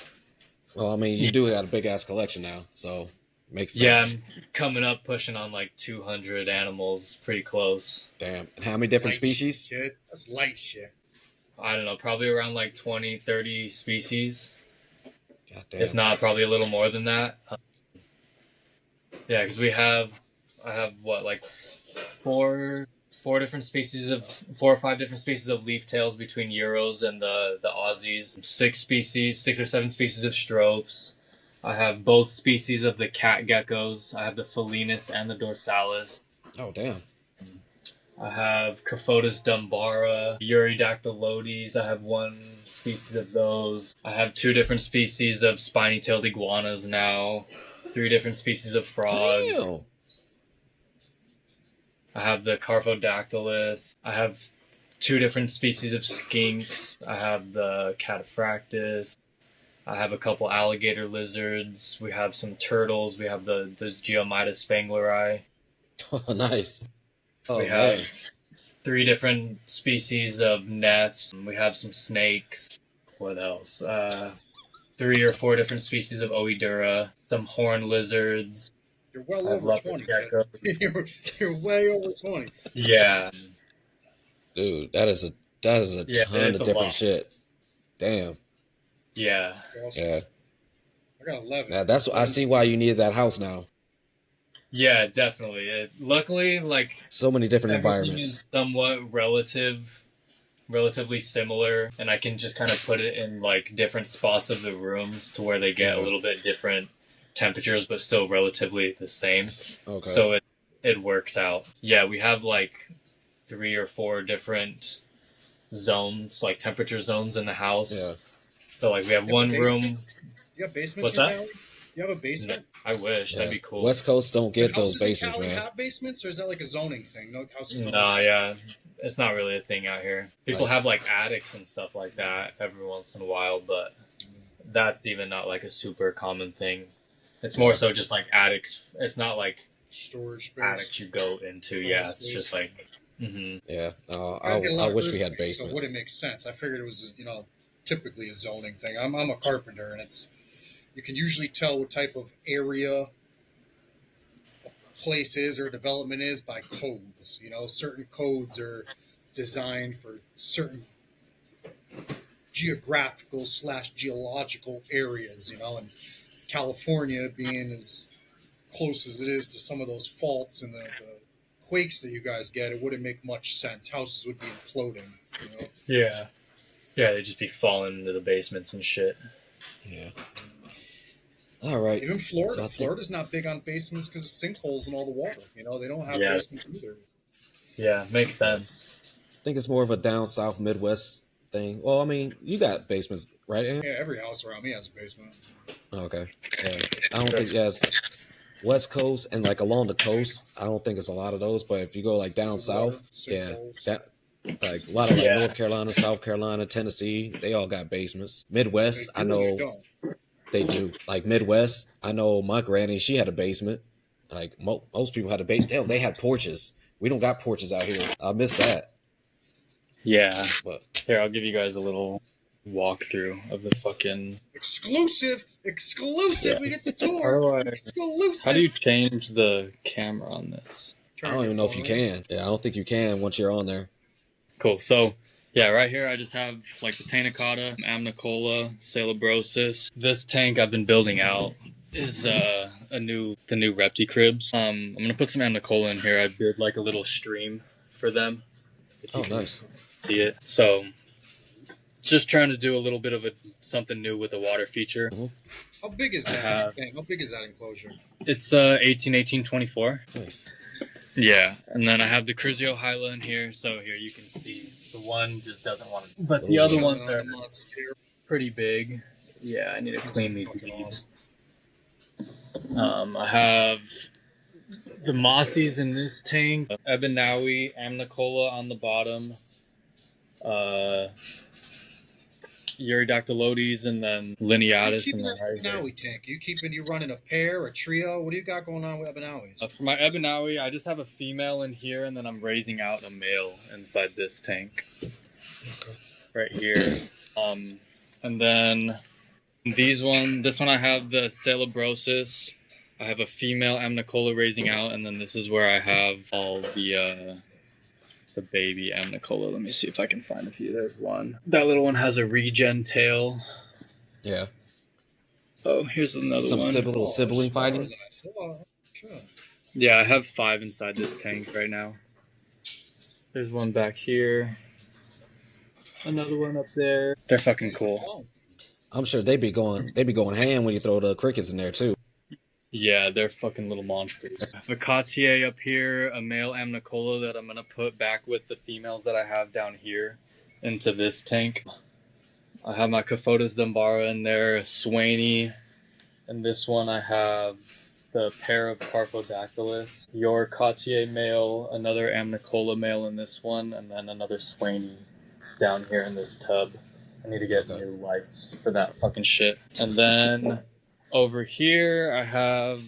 Well, I mean, you do got a big ass collection now, so makes sense. Yeah, I'm coming up pushing on like 200 animals, pretty close. Damn. And how many different Light species? shit, kid. That's light shit. I don't know, probably around like 20, 30 species. God damn. If not, probably a little more than that. Yeah, because I have what, like 4 or 5 different species of leaf tails between Euros and the Aussies. 6 or 7 species of strophes. I have both species of the cat geckos. I have the Felinus and the Dorsalis. Oh damn. I have Craphotus dumbara, Eurodactylodes. I have 1 species of those. I have 2 different species of spiny-tailed iguanas now. 3 different species of frogs. Damn. I have the Carphodactylus. I have 2 different species of skinks. I have the Cataphractus. I have a couple alligator lizards. We have some turtles. We have those Geomitis spangleri. Oh, nice. Oh We man. have 3 different species of neths. We have some snakes. What else? 3 or 4 different species of Oedura. Some horned lizards. You're well I have over 20. leopard Kid. geckos. You're way over 20. Yeah. Dude, that is a Yeah, ton it's of a different lot. shit. Damn. Yeah. Awesome. Yeah. I got 11. Now that's I see why you needed that house now. Yeah, definitely. Luckily, like, So many different everything environments. is somewhat relatively similar, and I can just kind of put it in like different spots of the rooms to where they get a Yeah. little bit different temperatures, but still relatively the same. Okay. So it works out. Yeah, we have like 3 or 4 different zones, like temperature zones in the house. Yeah. So like we have one room. You have basements What's in that? Cali? You have a basement? I wish. That'd be cool. West Coast don't get those Houses in basements, Cali man. have basements, or is that like a zoning thing? No houses don't. Nah, yeah. It's not really a thing out here. People Like- have like attics and stuff like that every once in a while, but that's even not like a super common thing. It's more so just like attics. It's not like Storage space. attics you go into. Yeah, it's just like. Yeah. Guys get a lot I of wish we had earthquakes, so basements. it wouldn't make sense. I figured it was just, typically a zoning thing. I'm a carpenter, and you can usually tell what type of area a place is or a development is by codes. Certain codes are designed for certain geographical/geological areas. And California being as close as it is to some of those faults and the quakes that you guys get, it wouldn't make much sense. Houses would be imploding. Yeah. Yeah, they'd just be falling into the basements and shit. Yeah. All right. Even Florida. So I think- Florida's not big on basements because of sinkholes and all the water. They don't have Yeah. basements either. Yeah, makes sense. I think it's more of a down south Midwest thing. Well, I mean, you got basements, right? Aaron? Yeah, every house around me has a basement. Okay. Yeah. I don't think yes. West Coast and like along the coast, I don't think it's a lot of those. But if you go like down Some water, south, yeah, sinkholes. that like a lot of like Yeah. North Carolina, South Carolina, Tennessee, they all got basements. Midwest, They I do or they know don't. they do. Like Midwest, I know my granny, she had a basement. Like most people had a basement. Hell, they had porches. We don't got porches out here. I miss that. Yeah. But Here, I'll give you guys a little walkthrough of the fucking. Exclusive. Yeah. We get the tour. Exclusive. How do you change the camera on this? I don't even know if you can. Yeah, I don't think you can once you're on there. Cool. So, yeah, right here I just have like the Tanicotta, Amnicola, Salabrosis. This tank I've been building out is the new repti cribs. I'm gonna put some Amnicola in here. I did like a little stream for them. If you Oh, can nice. See it. So, just trying to do a little bit of something new with the water feature. How big is that thing? How big is that enclosure? It's 18-18-24. Nice. Yeah, and then I have the Cruzio Hyla in here, so here you can see the one just doesn't want to. But the other ones are pretty big. Yeah, I need to clean these leaves. I have the Mossies in this tank, Ebanawi, Amnicola on the bottom, Euryoctyllotes, and then Lineatus. And then right here. Ebanawi tank. You running a pair, a trio? What do you got going on with Ebanawis? For my Ebanawi, I just have a female in here, and then I'm raising out a male inside this tank. Right here. And then this one I have the Salabrosis. I have a female Amnicola raising out, and then this is where I have all the baby Amnicola. Let me see if I can find a few. There's one. That little one has a regen tail. Yeah. Oh, here's another Some one. little sibling fighting. Sure. Yeah, I have 5 inside this tank right now. There's one back here. Another one up there. They're fucking cool. Oh, I'm sure they be going ham when you throw the crickets in there too. Yeah, they're fucking little monsters. A Cotier up here, a male Amnicola that I'm gonna put back with the females that I have down here into this tank. I have my Caphotis dumbara in there, Swainy, and this one I have the pair of Carpodactylus, your Cotier male, another Amnicola male in this one, and then another Swainy down here in this tub. I need to get new lights for that fucking shit. And then over here, I have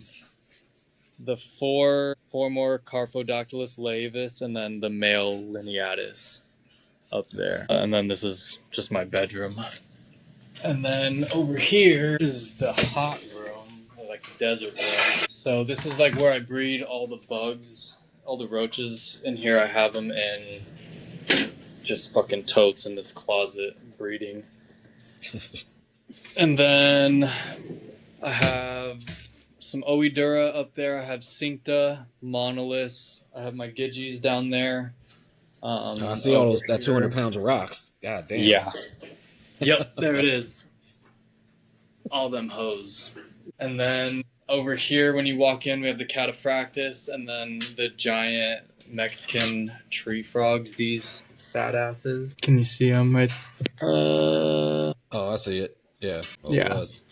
the four more Carpodactylus laevis, and then the male Lineatus up there. And then this is just my bedroom. And then over here is the hot room, or like the desert room. So this is like where I breed all the bugs, all the roaches. In here, I have them in just fucking totes in this closet breeding. And then I have some Oedura up there. I have Cincta, Monolith. I have my Gidgies down there. I see all those that 200 pounds of rocks. God damn. Yeah. Yep, there it is. All them hoes. And then over here, when you walk in, we have the cataphractus, and then the giant Mexican tree frogs. These fat asses. Can you see them right? Oh, I see it. Yeah. Oh, Yeah. it was.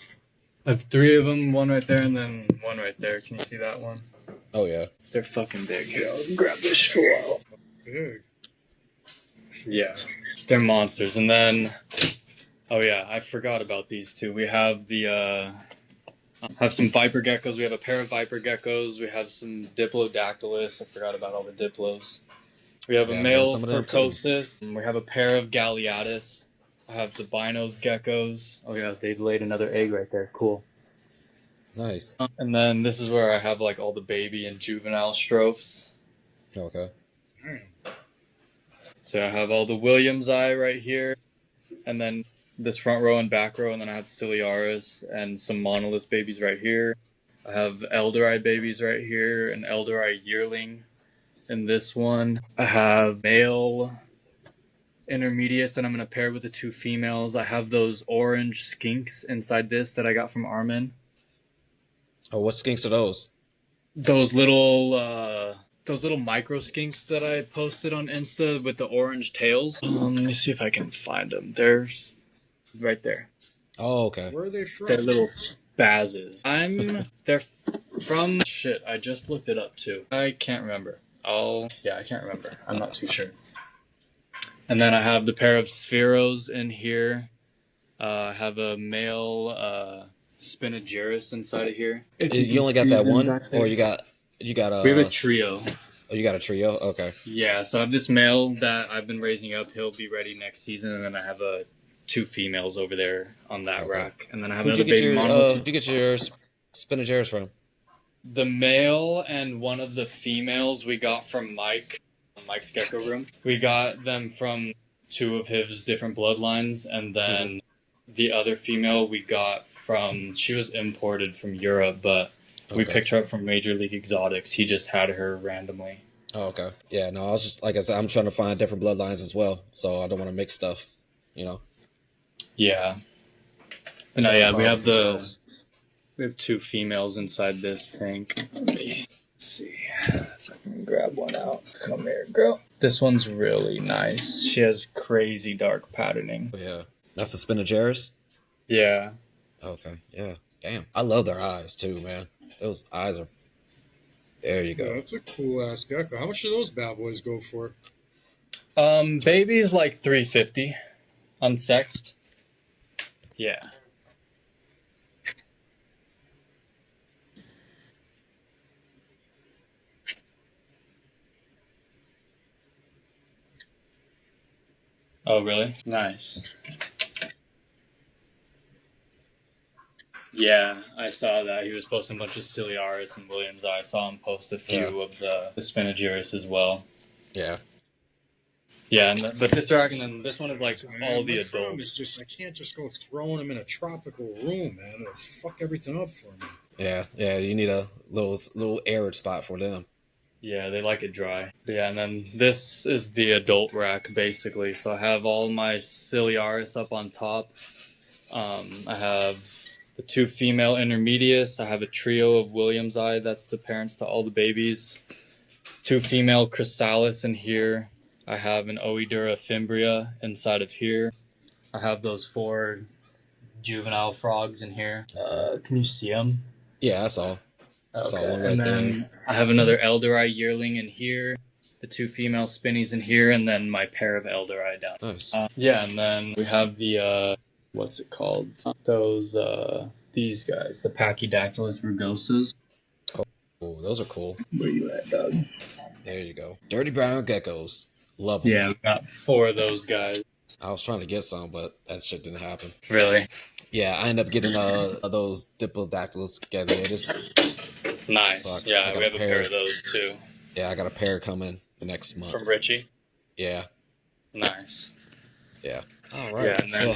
I have 3 of them. One right there, and then one right there. Can you see that one? Oh yeah. They're fucking big. Here, I'll grab this for a while. Big. Yeah, they're monsters. And then, oh yeah, I forgot about these two. We have the have some viper geckos. We have a pair of viper geckos. We have some diplodactylus. I forgot about all the diplos. We have a Yeah, male some of them too. herpetologist. We have a pair of galeatus. I have the binos geckos. Oh yeah, they've laid another egg right there. Cool. Nice. And then this is where I have like all the baby and juvenile strophs. Okay. Damn. So I have all the Williams eye right here, and then this front row and back row, and then I have Ciliaris and some monolith babies right here. I have elder eye babies right here, an elder eye yearling in this one. I have male intermediates that I'm going to pair with the 2 females. I have those orange skinks inside this that I got from Armin. Oh, what skinks are those? Those little micro skinks that I posted on Insta with the orange tails. Let me see if I can find them. There's right there. Oh, okay. Where are they from? They're little spazzes. They're from shit. I just looked it up too. I can't remember. I can't remember. I'm not too sure. And then I have the pair of Spheros in here. I have a male Spinageris inside of here. You only got that one, or you got We have a trio. Oh, you got a trio? Okay. Yeah, so I have this male that I've been raising up. He'll be ready next season, and then I have 2 females over there on that rack, and then I have Where'd another baby mono. Did you get your Spinageris from? The male and one of the females we got from Mike's Gecko Room. We got them from 2 of his different bloodlines, and then the other female we got from, she was imported from Europe, but we picked her up from Major League Exotics. He just had her randomly. Oh, okay. Yeah, no, I was just, like I said, I'm trying to find different bloodlines as well, so I don't want to mix stuff, you know? Yeah. But no, yeah, we have 2 females inside this tank. Let me see if I can grab one out. Come here, girl. This one's really nice. She has crazy dark patterning. Oh, yeah. That's the Spinageris? Yeah. Okay, yeah. Damn. I love their eyes, too, man. Those eyes are... There you go. Yeah, that's a cool ass gecko. How much do those bad boys go for? Baby's like $350 unsexed. Yeah. Oh, really? Nice. Yeah, I saw that. He was posting a bunch of Ciliaris and Williams. I saw him post a few of the Spinageris as well. Yeah. Yeah, but this rack, and then this one is like Man, all the my problem adults. is just I can't just go throwing them in a tropical room, man. It'll fuck everything up for me. Yeah, you need a little arid spot for them. Yeah, they like it dry. Yeah, and then this is the adult rack, basically. So I have all my Ciliaris up on top. I have the 2 female intermediates. I have a trio of Williams eye. That's the parents to all the babies. 2 female chrysalis in here. I have an Oedura fimbria inside of here. I have those 4 juvenile frogs in here. Can you see them? Yeah, I saw. I saw one right and then there. I have another elder eye yearling in here. The 2 female spinnies in here, and then my pair of elder eye down. Nice. Yeah, and then we have the what's it called? Those these guys, the Pachydactylus rugosas. Oh, those are cool. Where you at, Doug? There you go. Dirty brown geckos. Love them. Yeah, we got 4 of those guys. I was trying to get some, but that shit didn't happen. Really? Yeah, I ended up getting those Diplodactylus gaviatus. Nice. So We I have got a pair of those too. Yeah, I got a pair coming next month. From Richie? Yeah. Nice. Yeah. All right. Yeah, and then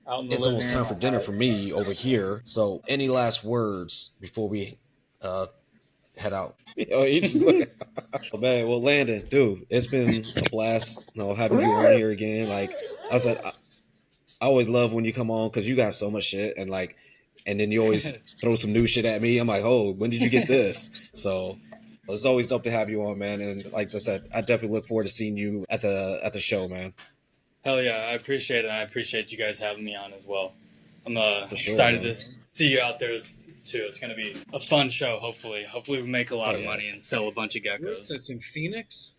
Well, it's almost time for dinner for me over here. So, any last words before we head out? Oh, you just looking. Oh, man, well, Landen, dude, it's been a blast. Having you on here again. Like I said, I always love when you come on because you got so much shit, and like and then you always throw some new shit at me. I'm like, oh, when did you get this? So it's always dope to have you on, man. And like I said, I definitely look forward to seeing you at the show, man. Hell yeah, I appreciate it. And I appreciate you guys having me on as well. I'm For sure, excited man. to see you out there too. It's gonna be a fun show. Hopefully we make a lot of money and sell a bunch of geckos. It's in Phoenix.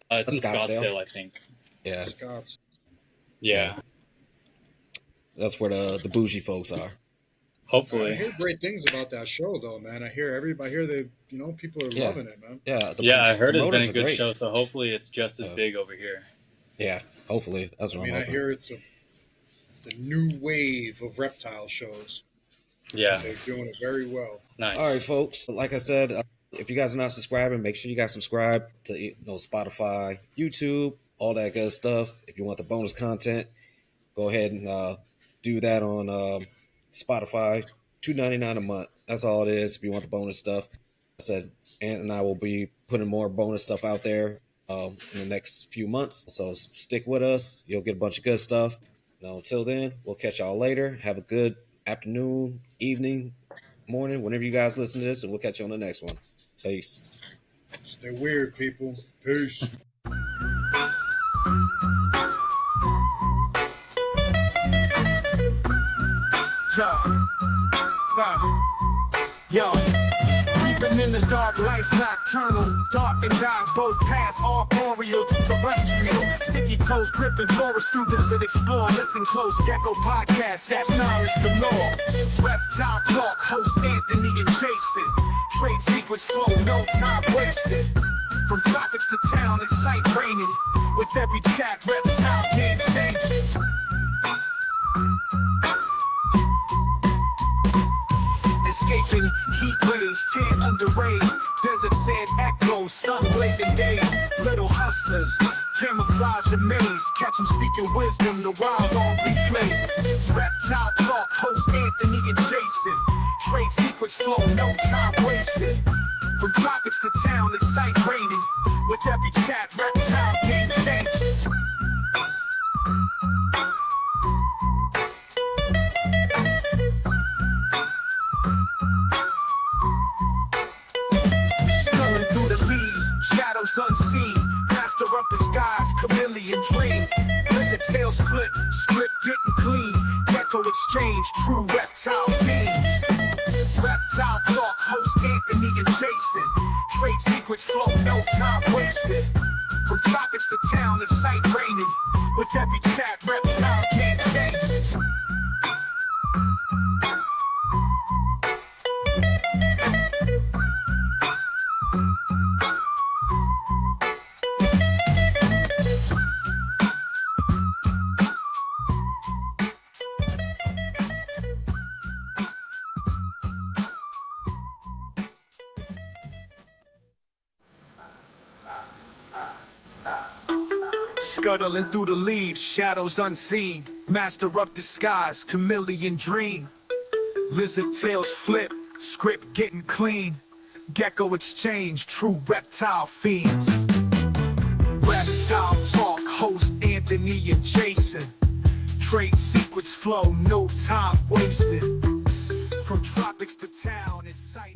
It's in Scottsdale. Scottsdale, I think. Yeah, Scots. Yeah. that's where the bougie folks are. Hopefully. I hear great things about that show, though, man. I hear they, people are loving it, man. Yeah, I heard it's been promoters a are good great. show, so hopefully it's just as big over here. Yeah, hopefully that's what I I'm hoping. hear it's the new wave of reptile shows. Yeah. They're doing it very well. Nice. All right, folks. Like I said, if you guys are not subscribing, make sure you guys subscribe to Spotify, YouTube, all that good stuff. If you want the bonus content, go ahead and do that on Spotify. $2.99 a month. That's all it is. If you want the bonus stuff, I said, Ant and I will be putting more bonus stuff out there in the next few months. So stick with us. You'll get a bunch of good stuff. Now, until then, we'll catch y'all later. Have a good afternoon, evening, morning, whenever you guys listen to this, and we'll catch you on the next one. Peace. Stay weird, people. Peace. Yo, creeping in the dark, life nocturnal, dark and dark, both paths arboreal to terrestrial. Sticky toes gripping forest through desert explore. Listen close, Gecko podcast, that's knowledge galore. Reptile talk, host Anthony and Jason. Trade secrets flow, no time wasted. From tropics to town, it's sight raining. With every chat, reptile game changing. Escaping heat waves, tan under rays, desert sand echoes, sun blazing days. Little hustlers, camouflage and maze, catch them speaking wisdom, the wild on replay. Reptile talk, host Anthony and Jason. Trade secrets flow, no time wasted. From tropics to town, it's sight raining. With every chat, reptile game changing. Sculling through the leaves, shadows unseen. Master of the skies, chameleon dream. Lizard tails flip, script getting clean. Gecko exchange, true reptile fiends. Reptile talk, host Anthony and Jason. Trade secrets flow, no time wasted. From tropics to town, it's sight raining. With every chat, reptile game changing. Scuttling through the leaves, shadows unseen. Master of disguise, chameleon dream. Lizard tails flip, script getting clean. Gecko exchange, true reptile fiends. Reptile talk, host Anthony and Jason. Trade secrets flow, no time wasted. From tropics to town, it's sight.